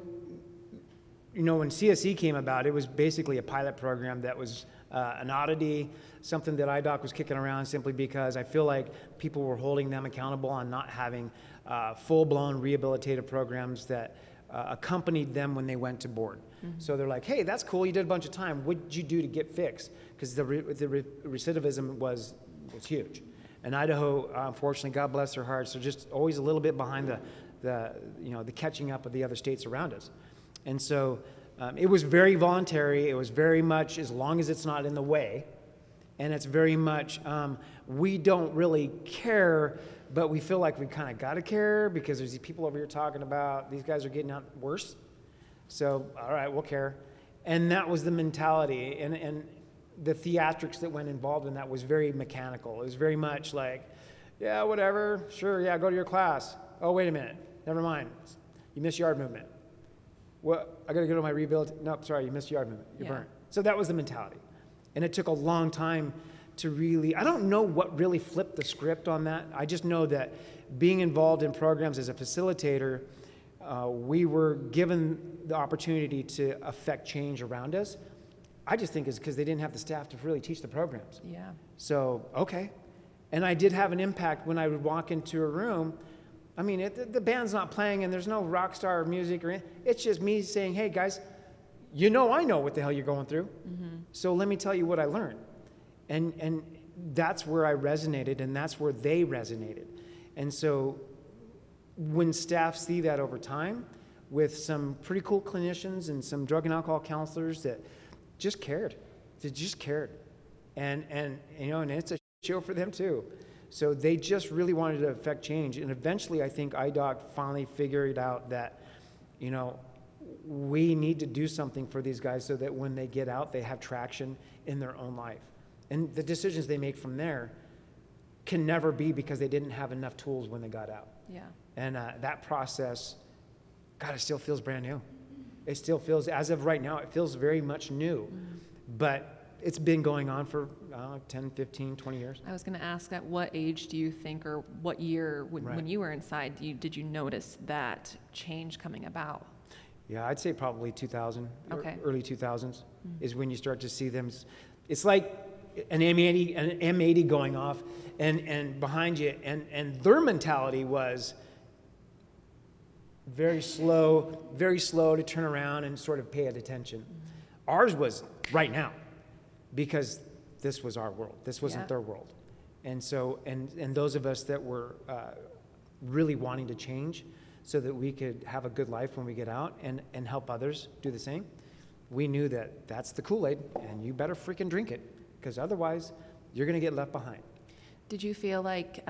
when CSE came about, it was basically a pilot program that was an oddity, something that IDOC was kicking around simply because I feel like people were holding them accountable on not having full-blown rehabilitative programs that accompanied them when they went to board. Mm-hmm. So they're like, hey, that's cool, you did a bunch of time. What did you do to get fixed? Because the recidivism was huge. And Idaho, unfortunately, God bless their hearts, they're just always a little bit behind the catching up of the other states around us. And so it was very voluntary. It was very much as long as it's not in the way. And it's very much, we don't really care, but we feel like we kind of got to care because there's these people over here talking about these guys are getting out worse. So, all right, we'll care. And that was the mentality. And the theatrics that went involved in that was very mechanical. It was very much like, yeah, whatever, sure, yeah, go to your class. Oh, wait a minute, never mind. You missed yard movement. What, I got to go to my rebuild? Nope, sorry, you missed yard movement. You're burnt. So that was the mentality. And it took a long time to really, I don't know what really flipped the script on that. I just know that being involved in programs as a facilitator, we were given the opportunity to affect change around us. I just think it's because they didn't have the staff to really teach the programs. Yeah. So, okay. And I did have an impact when I would walk into a room. I mean, the band's not playing and there's no rock star music or anything. It's just me saying, hey, guys, I know what the hell you're going through. Mm-hmm. So let me tell you what I learned. And that's where I resonated, and that's where they resonated. And so when staff see that over time with some pretty cool clinicians and some drug and alcohol counselors that just cared. They just cared. And it's a show for them too. So they just really wanted to affect change. And eventually I think IDOC finally figured out that, we need to do something for these guys so that when they get out, they have traction in their own life. And the decisions they make from there can never be because they didn't have enough tools when they got out. Yeah. And that process, God, it still feels brand new. It still feels, as of right now, it feels very much new. Mm-hmm. But it's been going on for 10, 15, 20 years. I was going to ask, at what age do you think, or what year when you were inside, did you notice that change coming about? Yeah, I'd say probably 2000, okay. Early 2000s is when you start to see them. It's like an M80 going off and behind you, and their mentality was very slow to turn around and sort of pay attention. Mm-hmm. Ours was right now, because this was our world. This wasn't their world. And so, and those of us that were really wanting to change so that we could have a good life when we get out and help others do the same, we knew that that's the Kool-Aid, and you better freaking drink it, because otherwise you're going to get left behind. Did you feel like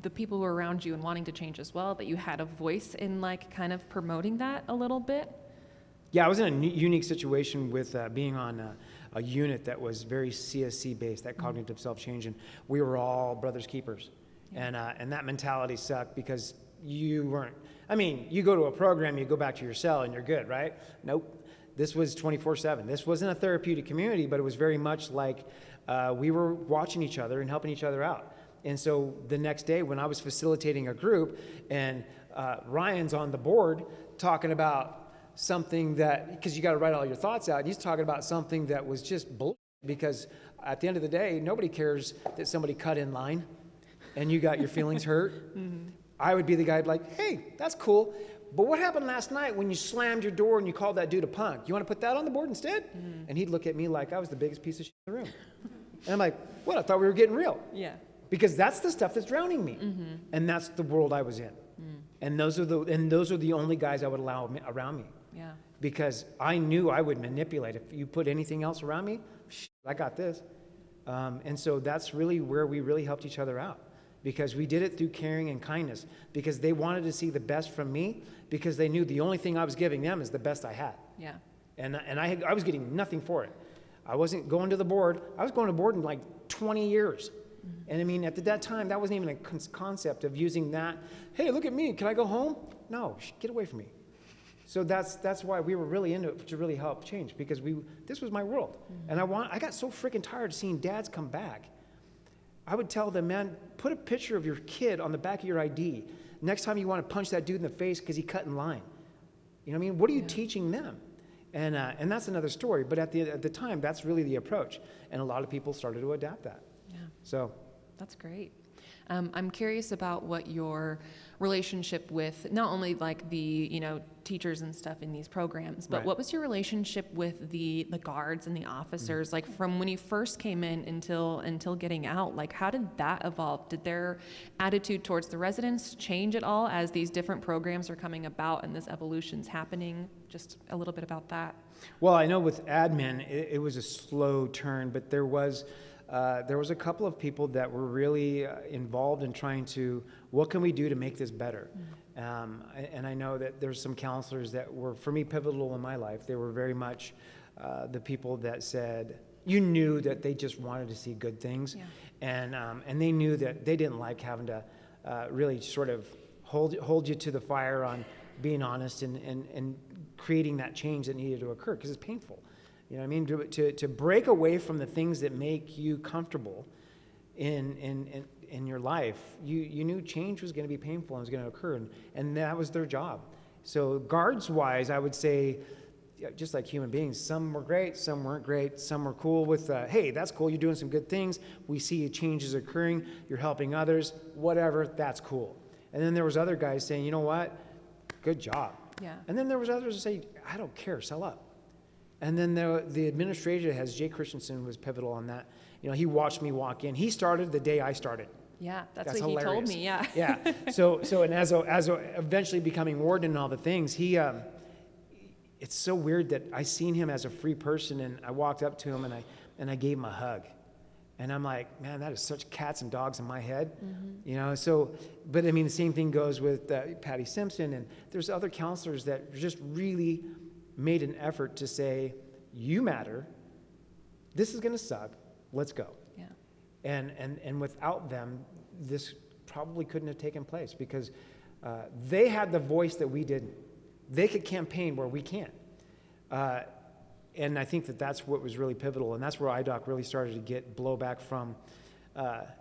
the people who were around you and wanting to change as well, that you had a voice in like kind of promoting that a little bit? Yeah, I was in a unique situation with being on a unit that was very CSC based, that cognitive self-change, and we were all brothers keepers. Yeah. And that mentality sucked because you weren't, you go to a program, you go back to your cell and you're good, right? Nope. This was 24/7. This wasn't a therapeutic community, but it was very much like we were watching each other and helping each other out. And so the next day when I was facilitating a group and Ryan's on the board talking about something that, because you got to write all your thoughts out, and he's talking about something that was just bullshit, because at the end of the day, nobody cares that somebody cut in line and you got your feelings hurt. Mm-hmm. I would be the guy like, hey, that's cool, but what happened last night when you slammed your door and you called that dude a punk? You want to put that on the board instead? Mm-hmm. And he'd look at me like I was the biggest piece of shit in the room. And I'm like, what? I thought we were getting real. Yeah. Because that's the stuff that's drowning me. Mm-hmm. And that's the world I was in. Mm. And those are the only guys I would allow around me. Yeah. Because I knew I would manipulate. If you put anything else around me, I got this. And so that's really where we really helped each other out. Because we did it through caring and kindness. Because they wanted to see the best from me, because they knew the only thing I was giving them is the best I had. Yeah. And I was getting nothing for it. I wasn't going to the board. I was going to board in like 20 years. Mm-hmm. And at that time, that wasn't even a concept of using that. Hey, look at me. Can I go home? No, get away from me. So that's why we were really into it, to really help change, because this was my world. Mm-hmm. And I got so freaking tired of seeing dads come back. I would tell them, man, put a picture of your kid on the back of your ID. Next time you want to punch that dude in the face because he cut in line. You know what I mean? What are you teaching them? And that's another story. But at the time, that's really the approach. And a lot of people started to adapt that. Yeah. So. That's great. I'm curious about what your relationship with not only like the, teachers and stuff in these programs, but Right. what was your relationship with the guards and the officers, like from when you first came in until getting out? Like, how did that evolve? Did their attitude towards the residents change at all as these different programs are coming about and this evolution's happening? Just a little bit about that. Well, I know with admin, it was a slow turn, but there was a couple of people that were really involved in trying to, what can we do to make this better? And I know that there's some counselors that were, for me, pivotal in my life. They were very much the people that said, you knew that they just wanted to see good things. Yeah. And they knew that they didn't like having to really sort of hold you to the fire on being honest and creating that change that needed to occur, because it's painful. You know what I mean? To break away from the things that make you comfortable in your life, you knew change was going to be painful and was going to occur, and that was their job. So guards-wise, I would say, just like human beings, some were great, some weren't great, some were cool with, hey, that's cool, you're doing some good things, we see changes occurring, you're helping others, whatever, that's cool. And then there was other guys saying, you know what, good job. Yeah. And then there was others that say, I don't care, sell up. And then the administrator has, Jay Christensen was pivotal on that. You know, he watched me walk in. He started the day I started. Yeah, that's what hilarious. he told me, yeah. Yeah. So and as eventually becoming warden and all the things, it's so weird that I seen him as a free person, and I walked up to him and I gave him a hug. And I'm like, man, that is such cats and dogs in my head. Mm-hmm. You know, so, but I mean, the same thing goes with Patty Simpson, and there's other counselors that just really made an effort to say, you matter, this is gonna suck, let's go. Yeah. And without them, this probably couldn't have taken place, because they had the voice that we didn't. They could campaign where we can't. And I think that's what was really pivotal, and that's where IDOC really started to get blowback from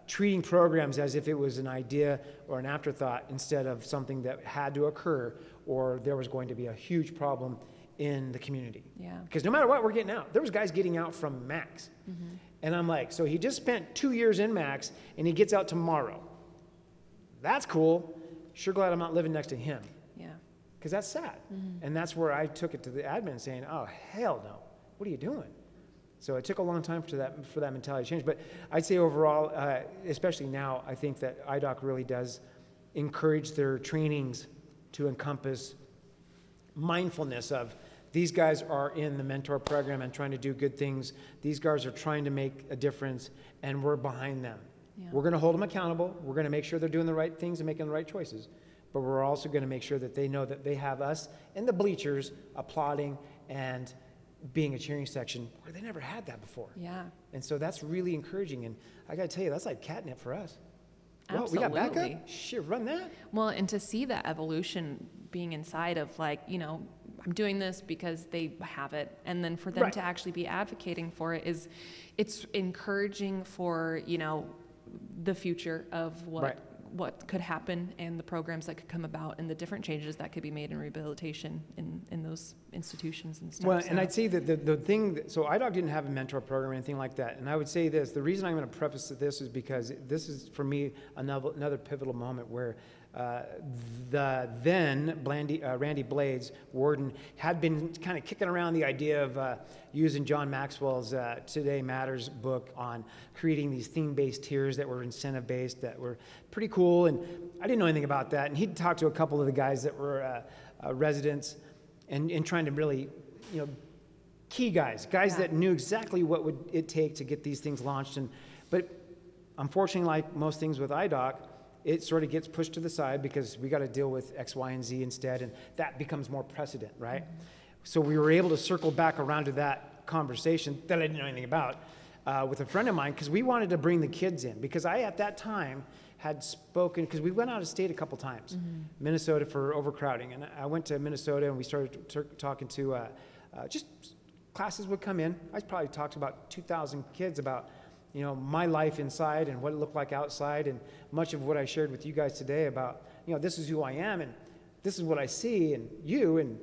treating programs as if it was an idea or an afterthought instead of something that had to occur, or there was going to be a huge problem in the community. Yeah. Because no matter what, we're getting out. There was guys getting out from max. Mm-hmm. And I'm like, so he just spent 2 years in max, and he gets out tomorrow. That's cool. Sure glad I'm not living next to him. Yeah. Because that's sad. Mm-hmm. And that's where I took it to the admin saying, oh, hell no. What are you doing? So it took a long time for that mentality to change. But I'd say overall, especially now, I think that IDOC really does encourage their trainings to encompass mindfulness of, these guys are in the mentor program and trying to do good things. These guys are trying to make a difference, and we're behind them. Yeah. We're going to hold them accountable. We're going to make sure they're doing the right things and making the right choices. But we're also going to make sure that they know that they have us in the bleachers applauding and being a cheering section where they never had that before. Yeah. And so that's really encouraging. And I got to tell you, that's like catnip for us. Absolutely. Well, we got backup? Shit, run that. Well, and to see that evolution being inside of, like, you know, I'm doing this because they have it, and then for them right. to actually be advocating for it it's encouraging for, you know, the future of what right. what could happen and the programs that could come about and the different changes that could be made in rehabilitation in those institutions and stuff. Well, and I'd say that the thing, so IDOC didn't have a mentor program or anything like that. And I would say this, the reason I'm going to preface this is because this is, for me, another pivotal moment where the then Randy Blades, warden, had been kind of kicking around the idea of using John Maxwell's Today Matters book on creating these theme-based tiers that were incentive-based, that were pretty cool. And I didn't know anything about that. And he'd talked to a couple of the guys that were residents and trying to really, you know, key guys yeah. that knew exactly what would it take to get these things launched. But unfortunately, like most things with IDOC, it sort of gets pushed to the side because we got to deal with X, Y, and Z instead, and that becomes more precedent, right? Mm-hmm. So we were able to circle back around to that conversation that I didn't know anything about with a friend of mine, because we wanted to bring the kids in, because I, at that time, had spoken, because we went out of state a couple times, mm-hmm. Minnesota for overcrowding, and I went to Minnesota and we started talking to, just classes would come in. I probably talked to about 2,000 kids about, you know, my life inside and what it looked like outside, and much of what I shared with you guys today about, you know, this is who I am and this is what I see and you, and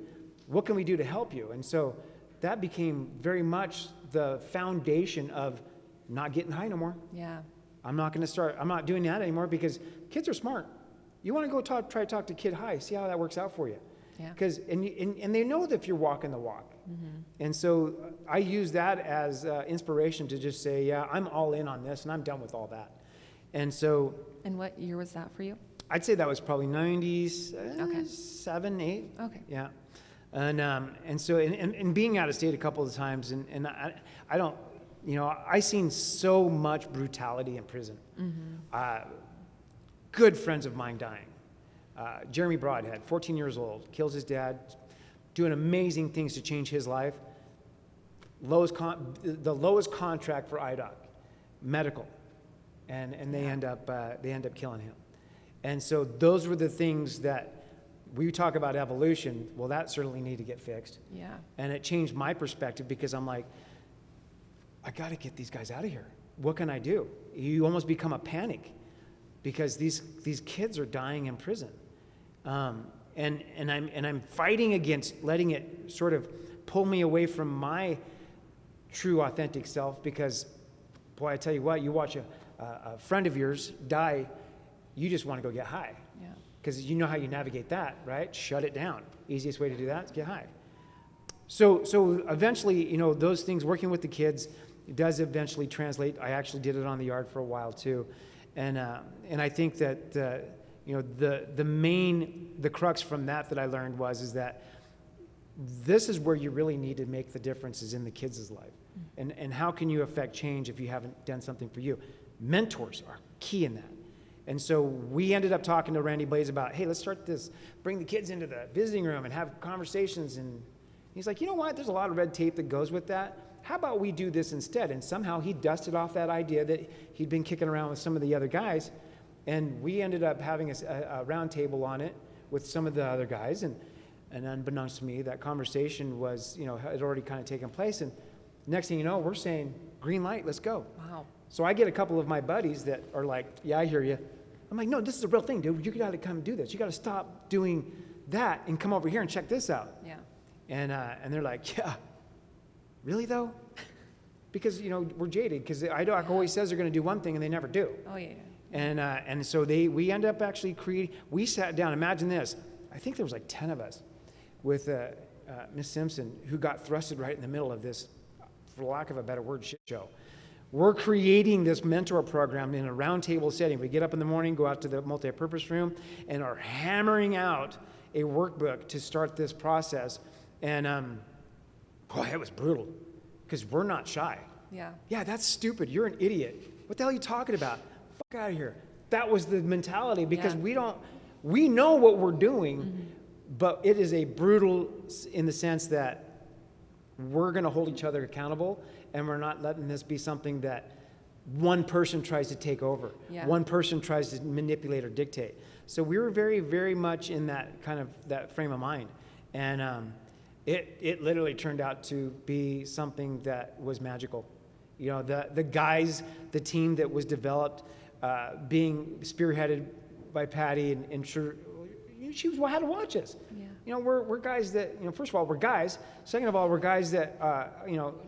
what can we do to help you? And so that became very much the foundation of not getting high no more. Yeah. I'm not doing that anymore because kids are smart. You want to go try to talk to kid high, see how that works out for you. Yeah. Because and they know that if you're walking the walk. And so I use that as inspiration to just say, yeah, I'm all in on this and I'm done with all that. And so. And what year was that for you? I'd say that was probably 97, 8. Okay. Yeah. And so being out of state a couple of times and I don't, I seen so much brutality in prison. Good friends of mine dying. Jeremy Broadhead, 14 years old, kills his dad, doing amazing things to change his life. The lowest contract for IDOC, medical, and they end up killing him. And so those were the things that we talk about evolution. Well, that certainly need to get fixed. Yeah. And it changed my perspective because I'm like, I got to get these guys out of here. What can I do? You almost become a panic because these kids are dying in prison. And I'm fighting against letting it sort of pull me away from my true authentic self because, boy, I tell you what, you watch a friend of yours die, you just want to go get high. Yeah. Because you know how you navigate that, right? Shut it down. Easiest way to do that is get high. So eventually, those things, working with the kids, it does eventually translate. I actually did it on the yard for a while too. And I think that, the crux from that I learned is that this is where you really need to make the differences in the kids' life. And how can you affect change if you haven't done something for you? Mentors are key in that. And so we ended up talking to Randy Blaze about, hey, let's start this, bring the kids into the visiting room and have conversations. And he's like, you know what? There's a lot of red tape that goes with that. How about we do this instead? And somehow he dusted off that idea that he'd been kicking around with some of the other guys. And we ended up having a round table on it with some of the other guys. And unbeknownst to me, that conversation was, had already kind of taken place. And next thing you know, we're saying, green light, let's go. Wow. So I get a couple of my buddies that are like, yeah, I hear you. I'm like, no, this is a real thing, dude. You got to come do this. You got to stop doing that and come over here and check this out. Yeah. And they're like, yeah, really though? Because, we're jaded because IDOC always says they're going to do one thing and they never do. Oh, yeah. And so we end up actually we sat down, imagine this. I think there was like 10 of us with Miss Simpson who got thrusted right in the middle of this, for lack of a better word, shit show. We're creating this mentor program in a roundtable setting. We get up in the morning, go out to the multi-purpose room, and are hammering out a workbook to start this process. And boy, it was brutal because we're not shy. Yeah. Yeah, that's stupid. You're an idiot. What the hell are you talking about? Fuck out of here. That was the mentality because we know what we're doing, but it is a brutal in the sense that we're going to hold each other accountable, and we're not letting this be something that one person tries to take over. Yeah. One person tries to manipulate or dictate. So we were very, very much in that kind of that frame of mind. And it literally turned out to be something that was magical. The guys, the team that was developed, being spearheaded by Patty and sure, she had to watch us. Yeah. We're guys that, first of all, we're guys. Second of all, we're guys that,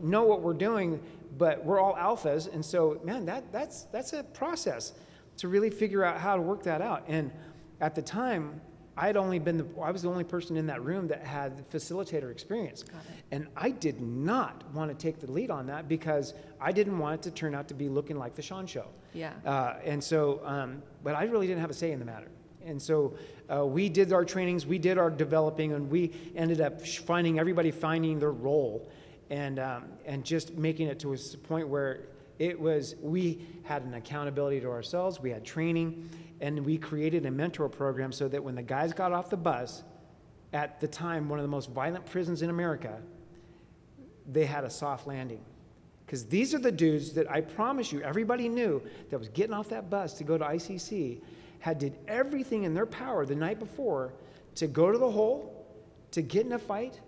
know what we're doing, but we're all alphas. And so, man, that's a process to really figure out how to work that out. And at the time, I was the only person in that room that had facilitator experience. Got it. And I did not want to take the lead on that because I didn't want it to turn out to be looking like the Sean Show. Yeah. But I really didn't have a say in the matter. And so we did our trainings, we did our developing, and we ended up finding their role and just making it to a point where we had an accountability to ourselves, we had training, and we created a mentor program so that when the guys got off the bus, at the time, one of the most violent prisons in America, they had a soft landing. Because these are the dudes that I promise you, everybody knew that was getting off that bus to go to ICC, did everything in their power the night before to go to the hole, to get in a fight,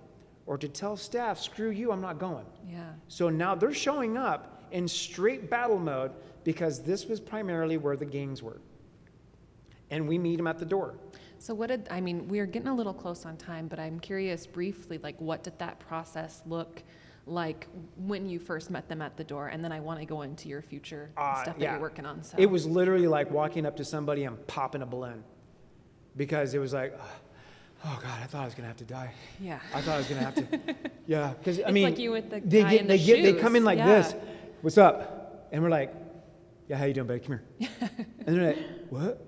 or to tell staff, screw you, I'm not going. Yeah. So now they're showing up in straight battle mode because this was primarily where the gangs were. And we meet them at the door. So we're getting a little close on time, but I'm curious briefly, what did that process look like when you first met them at the door, and then I want to go into your future stuff that you're working on. So it was literally like walking up to somebody and popping a balloon, because it was like, oh God, I thought I was gonna have to die. Yeah. I thought I was gonna have to. Yeah, because I It's mean, like you with the guy in the they shoes. come in like Yeah. this. What's up? And we're like, yeah, how you doing, buddy? Come here. And they're like, what?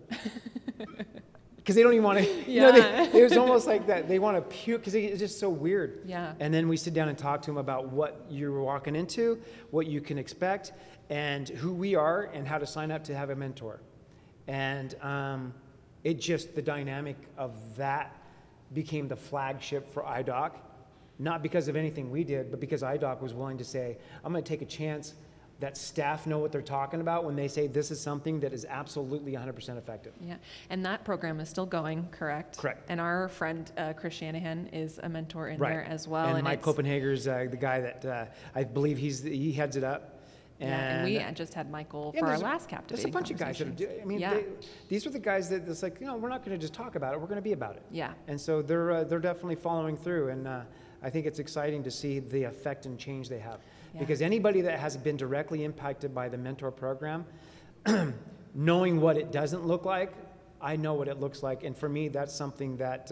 Because they don't even want to. Yeah. It was almost like that. They want to puke because it's just so weird. Yeah. And then we sit down and talk to them about what you're walking into, what you can expect, and who we are, and how to sign up to have a mentor. And the dynamic of that became the flagship for IDOC, not because of anything we did, but because IDOC was willing to say, I'm going to take a chance that staff know what they're talking about when they say this is something that is absolutely 100% effective. Yeah, and that program is still going, correct? Correct. And our friend Chris Shanahan is a mentor in Right. there as well. And Mike Copenhager's the guy that I believe he heads it up. And we just had Michael for our last captivating There's a bunch of guys that are doing. I mean, these are the guys that it's like, we're not going to just talk about it. We're going to be about it. Yeah. And so they're definitely following through, and I think it's exciting to see the effect and change they have. Yeah. Because anybody that has been directly impacted by the mentor program, knowing what it doesn't look like, I know what it looks like. And for me, that's something that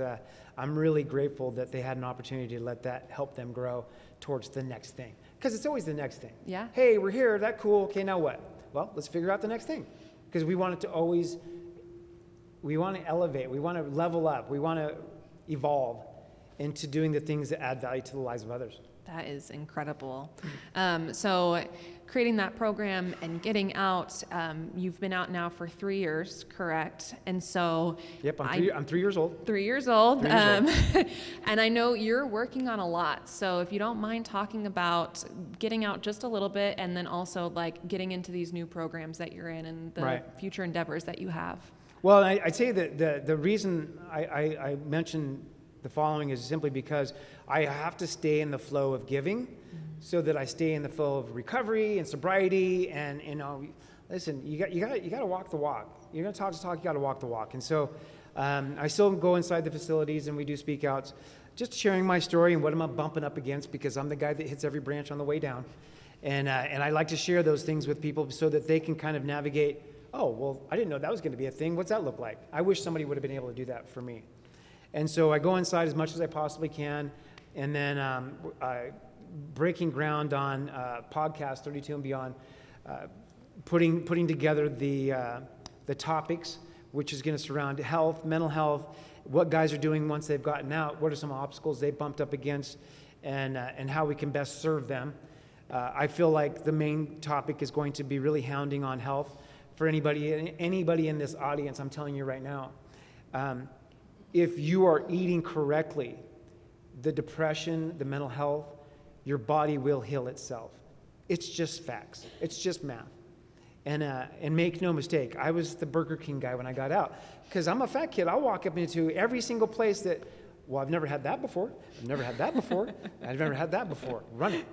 I'm really grateful that they had an opportunity to let that help them grow towards the next thing. Because it's always the next thing. Yeah. Hey, we're here, that cool, okay, now what? Well, let's figure out the next thing. Because we want it to always, we want to elevate, we want to level up, we want to evolve into doing the things that add value to the lives of others. That is incredible. So creating that program and getting out, you've been out now for 3 years, correct? And so Yep, I'm 3 years old. 3 years old. 3 years old. And I know you're working on a lot. So if you don't mind talking about getting out just a little bit, and then also like getting into these new programs that you're in and the future endeavors that you have. Well, I'd say that the reason I mentioned the following is simply because I have to stay in the flow of giving, so that I stay in the flow of recovery and sobriety. And listen, you got to walk the walk. You're going to talk the talk. You got to walk the walk. And so I still go inside the facilities and we do speak outs, just sharing my story and what am I bumping up against, because I'm the guy that hits every branch on the way down, and I like to share those things with people so that they can kind of navigate. Oh, well, I didn't know that was going to be a thing. What's that look like? I wish somebody would have been able to do that for me. And so I go inside as much as I possibly can, and then breaking ground on podcast 32 and beyond, putting together the topics, which is going to surround health, mental health, what guys are doing once they've gotten out, what are some obstacles they bumped up against, and how we can best serve them. I feel like the main topic is going to be really hounding on health. For anybody in this audience, I'm telling you right now, if you are eating correctly, the depression, the mental health, your body will heal itself. It's just facts. It's just math. And make no mistake, I was the Burger King guy when I got out, because I'm a fat kid. I'll walk up into every single place that, well, I've never had that before. I've never had that before. I've never had that before. Run it.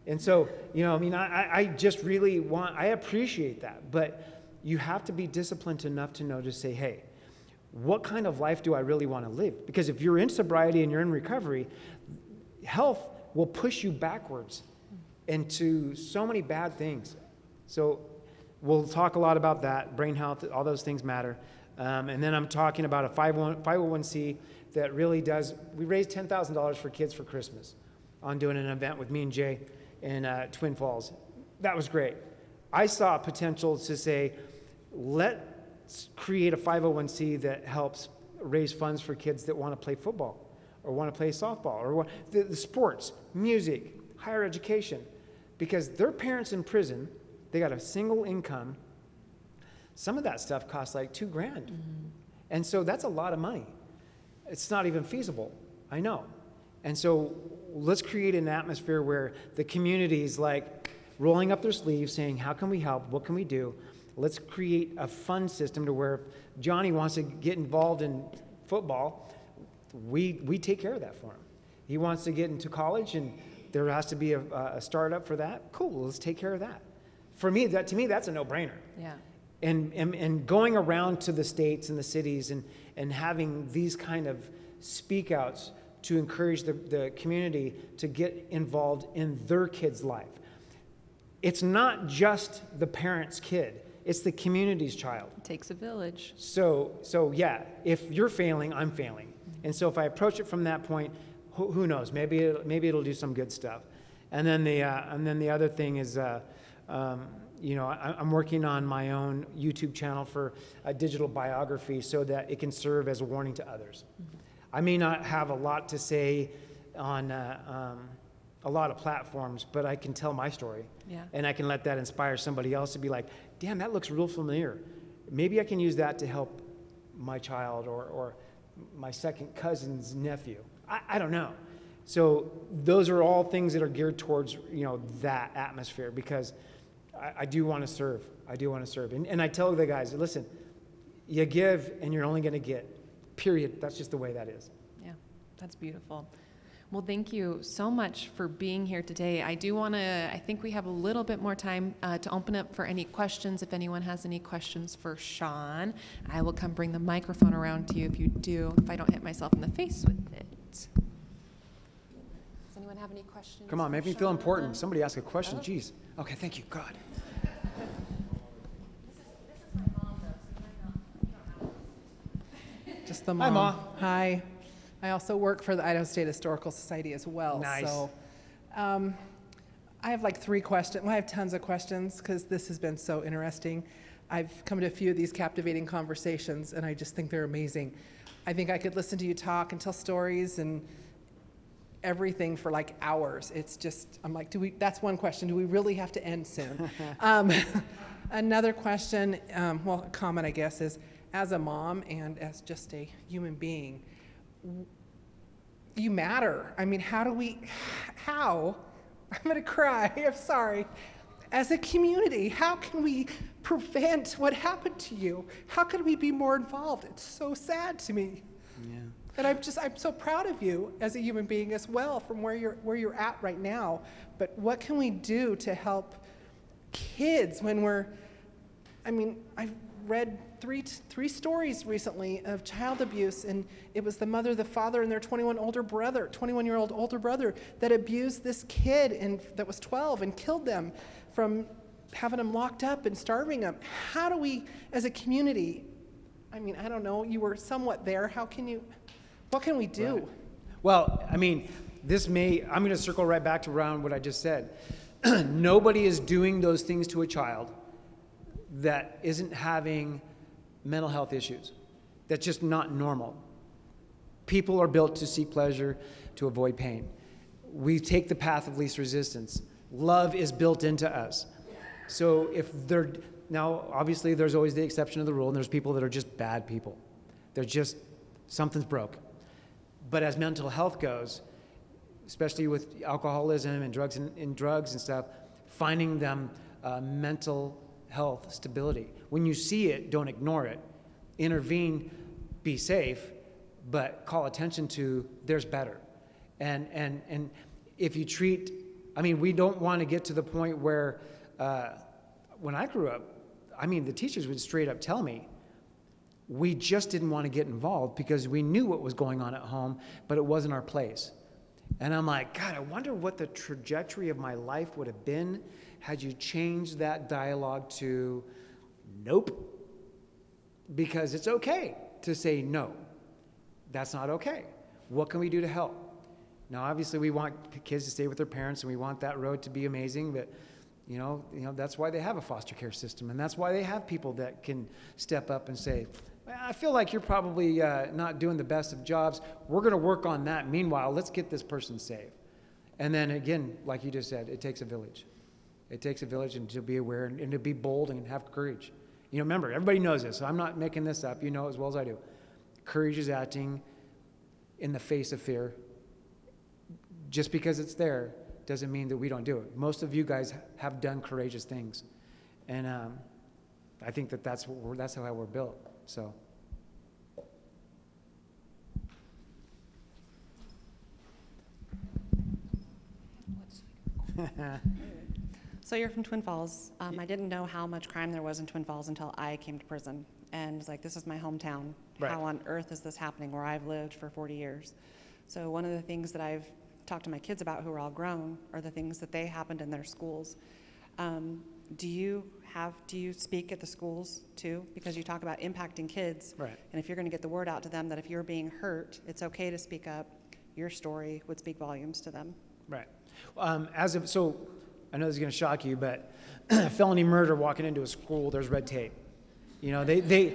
And so, I just really I appreciate that. But you have to be disciplined enough to know to say, hey, what kind of life do I really want to live? Because if you're in sobriety and you're in recovery, health will push you backwards into so many bad things. So we'll talk a lot about that. Brain health, all those things matter. And then I'm talking about a 501c that really does, we raised $10,000 for kids for Christmas on doing an event with me and Jay in Twin Falls. That was great. I saw potential to say, let's create a 501c that helps raise funds for kids that want to play football or want to play softball or the sports, music, higher education, because their parents in prison, they got a single income. Some of that stuff costs like $2,000. Mm-hmm. And so that's a lot of money. It's not even feasible, I know. And so let's create an atmosphere where the community is like rolling up their sleeves saying, how can we help? What can we do? Let's create a fund system to where if Johnny wants to get involved in football, we take care of that for him. He wants to get into college and there has to be a startup for that. Cool, let's take care of that. For me, to me, that's a no-brainer. Yeah. And going around to the states and the cities and having these kind of speak outs to encourage the community to get involved in their kid's life. It's not just the parent's kid, it's the community's child. It takes a village. So yeah, if you're failing, I'm failing. And so if I approach it from that point, who knows? Maybe it'll do some good stuff. And then the other thing is, I'm working on my own YouTube channel for a digital biography so that it can serve as a warning to others. I may not have a lot to say on a lot of platforms, but I can tell my story. Yeah. And I can let that inspire somebody else to be like, damn, that looks real familiar. Maybe I can use that to help my child or my second cousin's nephew. I don't know. So those are all things that are geared towards, that atmosphere, because I do want to serve. I do want to serve. And I tell the guys, listen, you give and you're only going to get, period. That's just the way that is. Yeah, that's beautiful. Well, thank you so much for being here today. I think we have a little bit more time to open up for any questions. If anyone has any questions for Sean, I will come bring the microphone around to you if you do, if I don't hit myself in the face with it. Does anyone have any questions? Come on, make me feel important. Somebody ask a question. Jeez. Okay, thank you. God. This is my mom, though, so Just the mom. Hi, Ma. Hi. I also work for the Idaho State Historical Society as well. Nice. So I have like 3 questions. Well, I have tons of questions because this has been so interesting. I've come to a few of these captivating conversations, and I just think they're amazing. I think I could listen to you talk and tell stories and everything for like hours. It's just, I'm like, that's one question. Do we really have to end soon? Another question, a comment, I guess, is as a mom and as just a human being, you matter. I mean, how, I'm gonna cry, I'm sorry. As a community, how can we prevent what happened to you? How can we be more involved? It's so sad to me. Yeah. And I'm so proud of you as a human being as well from where you're at right now. But what can we do to help kids when I've read three stories recently of child abuse, and it was the mother, the father, and their 21-year-old older brother that abused this kid that was 12 and killed them from having them locked up and starving them. How do we, as a community, I don't know, you were somewhat there. What can we do? Right. Well, I'm going to circle right back to around what I just said. Nobody is doing those things to a child that isn't having mental health issues. That's just not normal. People are built to seek pleasure, to avoid pain. We take the path of least resistance. Love is built into us. So now obviously there's always the exception of the rule, and there's people that are just bad people. They're just, something's broke. But as mental health goes, especially with alcoholism and drugs and stuff, finding them mental health stability. When you see it, don't ignore it. Intervene, be safe, but call attention to there's better. And if you treat, we don't want to get to the point where, when I grew up, the teachers would straight up tell me, we just didn't want to get involved because we knew what was going on at home, but it wasn't our place. And I'm like, God, I wonder what the trajectory of my life would have been had you changed that dialogue to nope. Because it's okay to say no. That's not okay. What can we do to help? Now, obviously, we want kids to stay with their parents, and we want that road to be amazing, but that's why they have a foster care system, and that's why they have people that can step up and say, I feel like you're probably not doing the best of jobs. We're going to work on that. Meanwhile, let's get this person safe. And then again, like you just said, it takes a village. It takes a village, and to be aware and to be bold and have courage. Remember, everybody knows this, so I'm not making this up. You know as well as I do. Courage is acting in the face of fear. Just because it's there doesn't mean that we don't do it. Most of you guys have done courageous things. And I think that's how we're built. So. So you're from Twin Falls. I didn't know how much crime there was in Twin Falls until I came to prison. And it's like, this is my hometown. Right. How on earth is this happening where I've lived for 40 years? So one of the things that I've talked to my kids about who are all grown are the things that they happened in their schools. Do you speak at the schools too? Because you talk about impacting kids. Right. And if you're going to get the word out to them that if you're being hurt, it's okay to speak up, your story would speak volumes to them. Right. So I know this is going to shock you, but felony murder, walking into a school, there's red tape. You know, they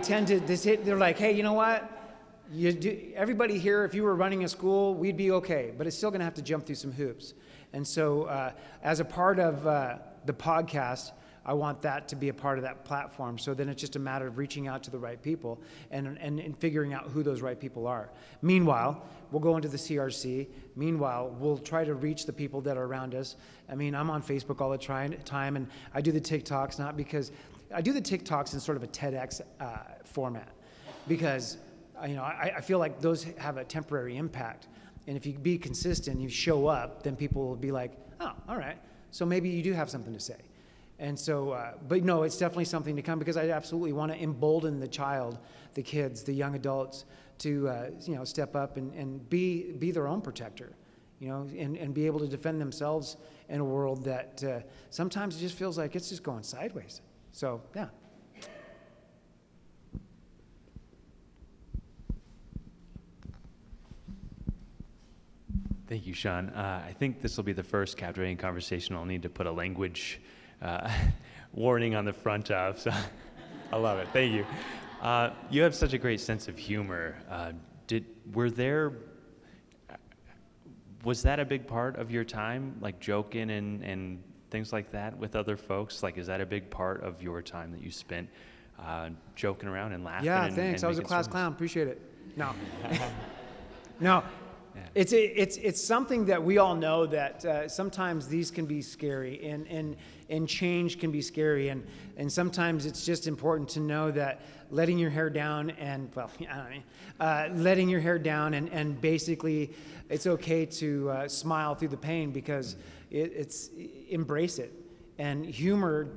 tend to, they're like, hey, you know what? Everybody here, if you were running a school, we'd be okay, but it's still going to have to jump through some hoops. And so as a part of the podcast, I want that to be a part of that platform. So then it's just a matter of reaching out to the right people and figuring out who those right people are. Meanwhile, we'll go into the CRC. Meanwhile, we'll try to reach the people that are around us. I mean, I'm on Facebook all the time, and I do the TikToks, not because I do the TikToks in sort of a TEDx format, because I feel like those have a temporary impact. And if you be consistent, you show up, then people will be like, oh, all right, so maybe you do have something to say. And so, but no, it's definitely something to come, because I absolutely want to embolden the child, the kids, the young adults to, step up and be their own protector, and be able to defend themselves in a world that sometimes it just feels like it's just going sideways. So, yeah. Thank you, Sean. I think this will be the first captivating conversation I'll need to put a language warning on the front of, so I love it. Thank you. You have such a great sense of humor. Was that a big part of your time, like joking and things like that with other folks? Like, is that a big part of your time that you spent joking around and laughing? Yeah, and, thanks. And I was a class stories? clown. Appreciate it. No. No. Yeah. It's something that we all know that sometimes these can be scary, and change can be scary, and sometimes it's just important to know that letting your hair down and letting your hair down and basically it's okay to smile through the pain, because it's embrace it. And humor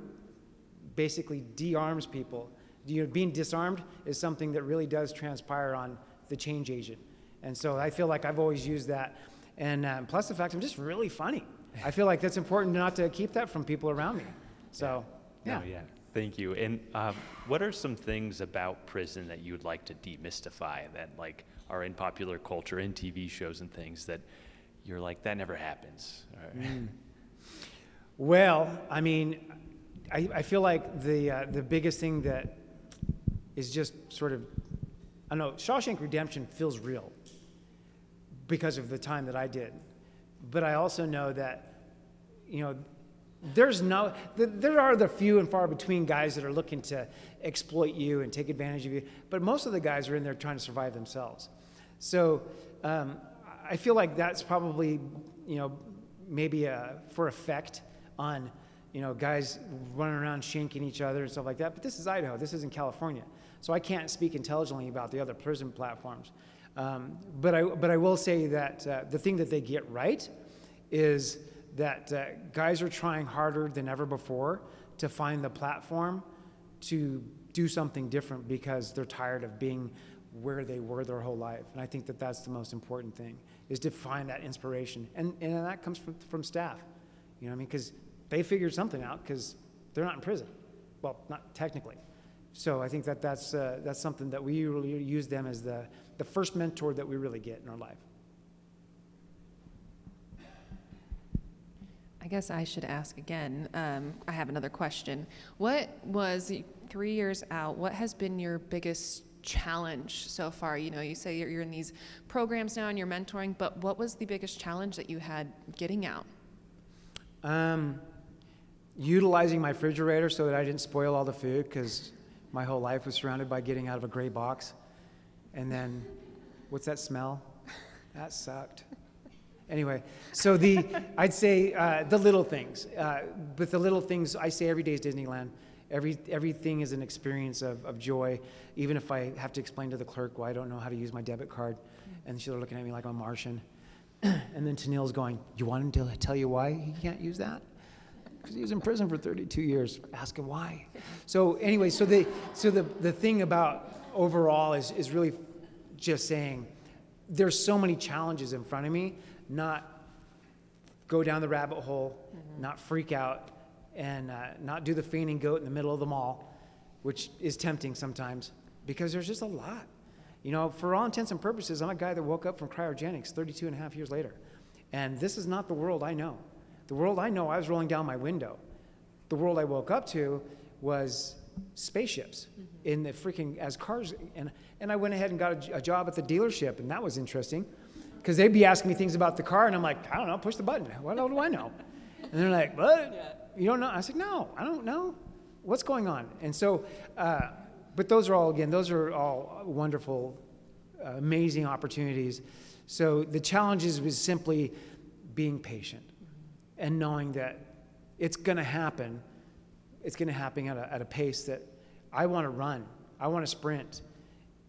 basically de-arms people. Being disarmed is something that really does transpire on the change agent. And so I feel like I've always used that. And plus the fact I'm just really funny. I feel like that's important not to keep that from people around me. So, yeah. No, yeah. Thank you. And what are some things about prison that you would like to demystify that like are in popular culture, in TV shows and things that you're like, that never happens? Well, I mean, I feel like the biggest thing that is just sort of, I don't know, Shawshank Redemption feels real because of the time that I did. But I also know that, there are the few and far between guys that are looking to exploit you and take advantage of you, but most of the guys are in there trying to survive themselves. So I feel like that's probably, maybe for effect on, guys running around shanking each other and stuff like that. But this is Idaho. This isn't California. So I can't speak intelligently about the other prison platforms. But I will say that the thing that they get right is that guys are trying harder than ever before to find the platform to do something different, because they're tired of being where they were their whole life. And I think that that's the most important thing, is to find that inspiration. And that comes from staff, because they figured something out, because they're not in prison. Well, not technically. So I think that that's something that we really use them as the first mentor that we really get in our life. I guess I should ask again. I have another question. What was 3 years out? What has been your biggest challenge so far? You say you're in these programs now and you're mentoring, but what was the biggest challenge that you had getting out? Utilizing my refrigerator so that I didn't spoil all the food, because my whole life was surrounded by getting out of a gray box. And then, what's that smell? That sucked. Anyway, so I'd say the little things. But the little things, I say every day is Disneyland. Everything is an experience of joy, even if I have to explain to the clerk why I don't know how to use my debit card. And she's looking at me like I'm a Martian. And then Tennille's going, you want him to tell you why he can't use that? Because he was in prison for 32 years. Ask him why. So anyway, the thing about overall is really just saying there's so many challenges in front of me, not go down the rabbit hole, not freak out, and not do the fainting goat in the middle of the mall, which is tempting sometimes, because there's just a lot. You know, for all intents and purposes, I'm a guy that woke up from cryogenics 32 and a half years later. And this is not the world I know. The world I know, I was rolling down my window. The world I woke up to was spaceships in the freaking, as cars. And I went ahead and got a job at the dealership, and that was interesting, because they'd be asking me things about the car, and I'm like, I don't know, push the button. What do I know? And they're like, what? You don't know? I said, no, I don't know. What's going on? And so, but those are all wonderful, amazing opportunities. So the challenges was simply being patient and knowing that it's going to happen. It's going to happen at a pace that I want to run. I want to sprint,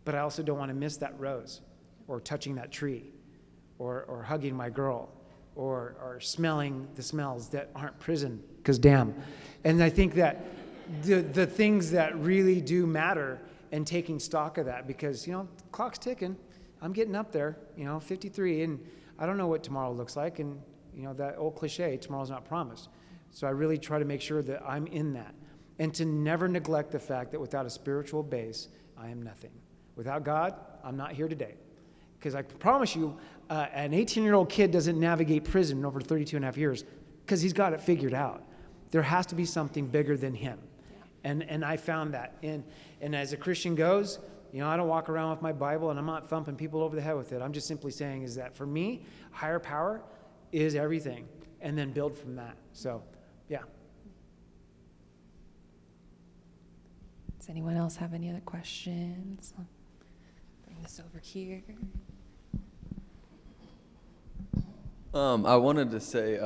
but I also don't want to miss that rose or touching that tree or hugging my girl or smelling the smells that aren't prison, because damn. And I think that the things that really do matter, and taking stock of that, because, you know, the clock's ticking. I'm getting up there, you know, 53, and I don't know what tomorrow looks like, and, you know, that old cliche, tomorrow's not promised. So I really try to make sure that I'm in that, and to never neglect the fact that without a spiritual base, I am nothing. Without God, I'm not here today. Because I promise you, an 18-year-old kid doesn't navigate prison over 32 and a half years because he's got it figured out. There has to be something bigger than him. And I found that. And as a Christian goes, you know, I don't walk around with my Bible and I'm not thumping people over the head with it. I'm just simply saying is that for me, higher power is everything, and then build from that. So, yeah. Does anyone else have any other questions? I'll bring this over here. I wanted to say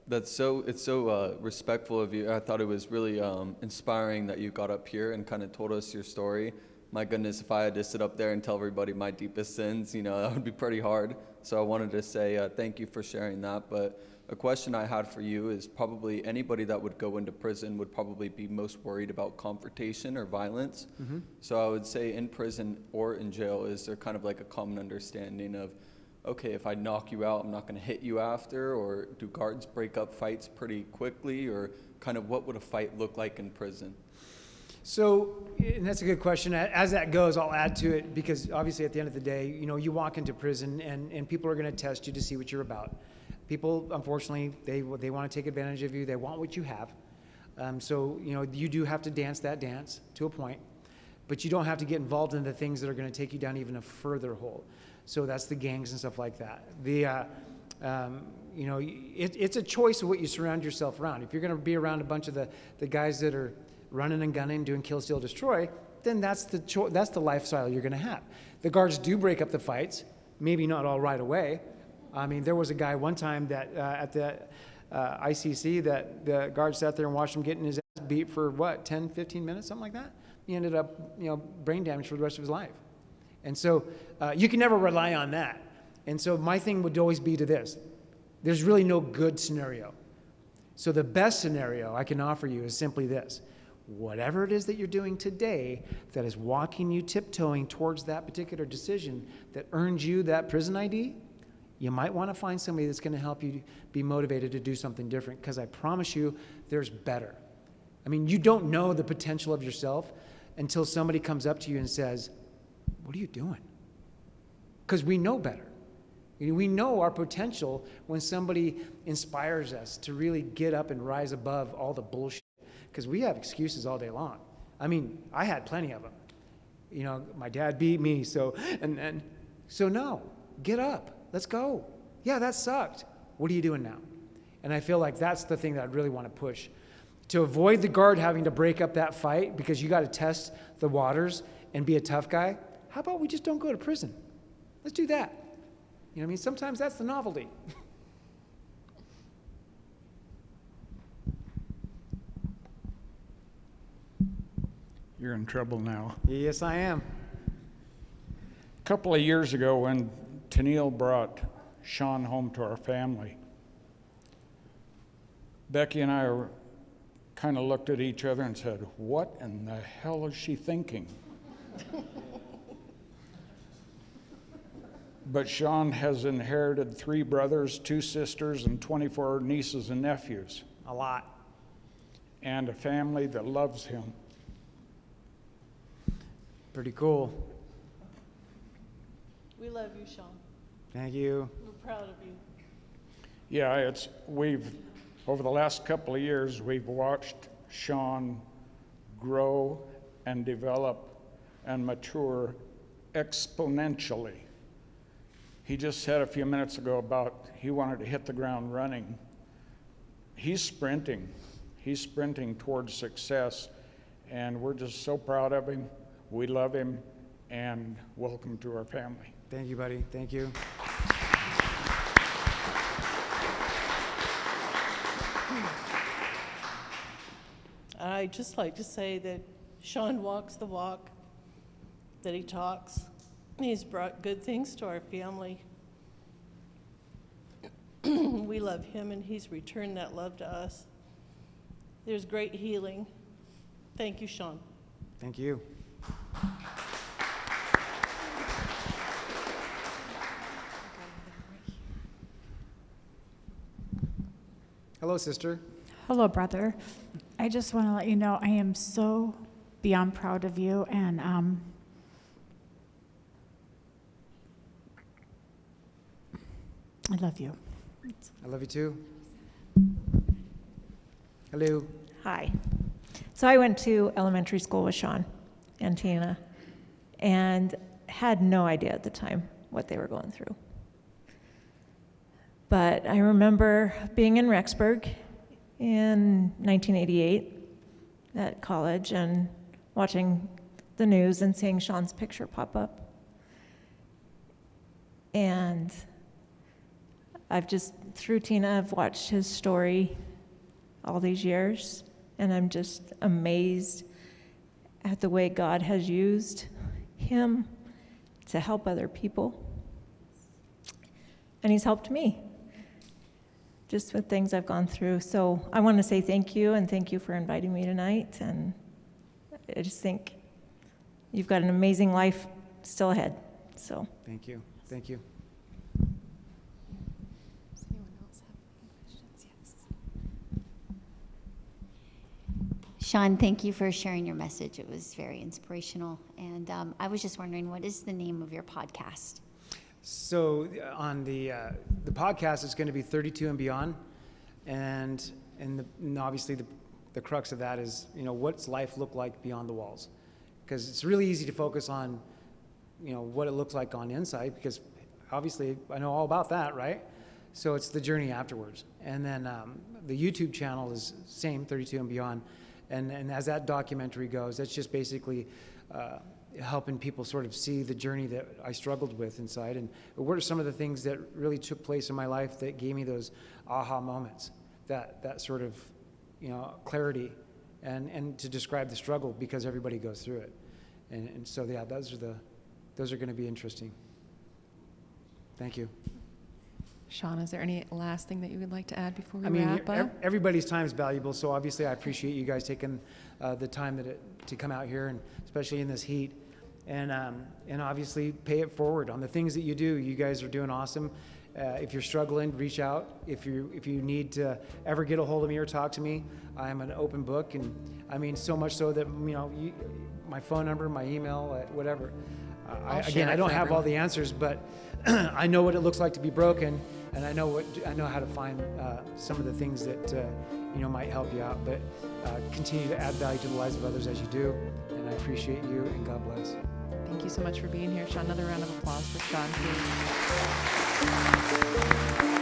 it's so respectful of you. I thought it was really inspiring that you got up here and kind of told us your story. My goodness, if I had to sit up there and tell everybody my deepest sins, you know, that would be pretty hard. So I wanted to say thank you for sharing that. But a question I had for you is probably anybody that would go into prison would probably be most worried about confrontation or violence. Mm-hmm. So I would say in prison or in jail, is there kind of like a common understanding of, okay, if I knock you out, I'm not going to hit you after? Or do guards break up fights pretty quickly? Or kind of what would a fight look like in prison? So, and that's a good question. As that goes, I'll add to it, because obviously at the end of the day, you know, you walk into prison and people are going to test you to see what you're about. People, unfortunately, they want to take advantage of you. They want what you have. So, you know, you do have to dance that dance to a point, but you don't have to get involved in the things that are going to take you down even a further hole. So that's the gangs and stuff like that. You know, it's a choice of what you surround yourself around. If you're going to be around a bunch of the guys that are running and gunning, doing kill, steal, destroy, then that's the lifestyle you're going to have. The guards do break up the fights, maybe not all right away. I mean, there was a guy one time that at the ICC that the guard sat there and watched him getting his ass beat for, 10, 15 minutes, something like that? He ended up, you know, brain damage for the rest of his life. And so you can never rely on that. And so my thing would always be to this. There's really no good scenario. So the best scenario I can offer you is simply this. Whatever it is that you're doing today that is walking you tiptoeing towards that particular decision that earns you that prison ID, you might want to find somebody that's going to help you be motivated to do something different, because I promise you there's better. I mean, you don't know the potential of yourself until somebody comes up to you and says, what are you doing? Because we know better. We know our potential when somebody inspires us to really get up and rise above all the bullshit, because we have excuses all day long. I mean, I had plenty of them. You know, my dad beat me, so no, get up. Let's go. Yeah, that sucked. What are you doing now? And I feel like that's the thing that I'd really want to push. To avoid the guard having to break up that fight because you got to test the waters and be a tough guy, how about we just don't go to prison? Let's do that. You know what I mean? Sometimes that's the novelty. You're in trouble now. Yes, I am. A couple of years ago, when Tennille brought Sean home to our family, Becky and I kind of looked at each other and said, what in the hell is she thinking? But Sean has inherited 3 brothers, 2 sisters, and 24 nieces and nephews, A lot. and a family that loves him. Pretty cool. We love you, Sean. Thank you. We're proud of you. Yeah, over the last couple of years, we've watched Sean grow and develop and mature exponentially. He just said a few minutes ago about he wanted to hit the ground running. He's sprinting towards success, and we're just so proud of him. We love him, and welcome to our family. Thank you, buddy. Thank you. I'd just like to say that Sean walks the walk, that he talks. He's brought good things to our family. We love him, and he's returned that love to us. There's great healing. Thank you, Sean. Thank you. Hello, sister. Hello, brother. I just want to let you know I am so beyond proud of you, and I love you. I love you too. Hello. Hi. So I went to elementary school with Sean and Tina and had no idea at the time what they were going through. But I remember being in Rexburg in 1988 at college and watching the news and seeing Sean's picture pop up. And I've just, through Tina, I've watched his story all these years, and I'm just amazed at the way God has used him to help other people. And he's helped me just with things I've gone through. So I want to say thank you, and thank you for inviting me tonight. And I just think you've got an amazing life still ahead. So Thank you. Thank you. Does anyone else have any questions? Yes. Sean, thank you for sharing your message. It was very inspirational. And I was just wondering, what is the name of your podcast? So on the podcast, it's going to be 32 and Beyond, and obviously the crux of that is, what's life look like beyond the walls? Because it's really easy to focus on, what it looks like on the inside, because obviously I know all about that, right? So it's the journey afterwards. And then the YouTube channel is same, 32 and Beyond, and as that documentary goes, that's just basically helping people sort of see the journey that I struggled with inside, and what are some of the things that really took place in my life that gave me those aha moments, that sort of, clarity, and to describe the struggle, because everybody goes through it, and so yeah, those are going to be interesting. Thank you. Sean, is there any last thing that you would like to add before we wrap up? Everybody's time is valuable, so obviously I appreciate you guys taking the time to come out here, and especially in this heat, and obviously pay it forward on the things that you do. You guys are doing awesome. If you're struggling, reach out. If you need to ever get a hold of me or talk to me, I'm an open book, and I mean so much so that my phone number, my email, whatever. I don't have all the answers, but I know what it looks like to be broken, and I know how to find some of the things that might help you out. But continue to add value to the lives of others as you do, and I appreciate you, and God bless. Thank you so much for being here, Sean. Another round of applause for Sean, please.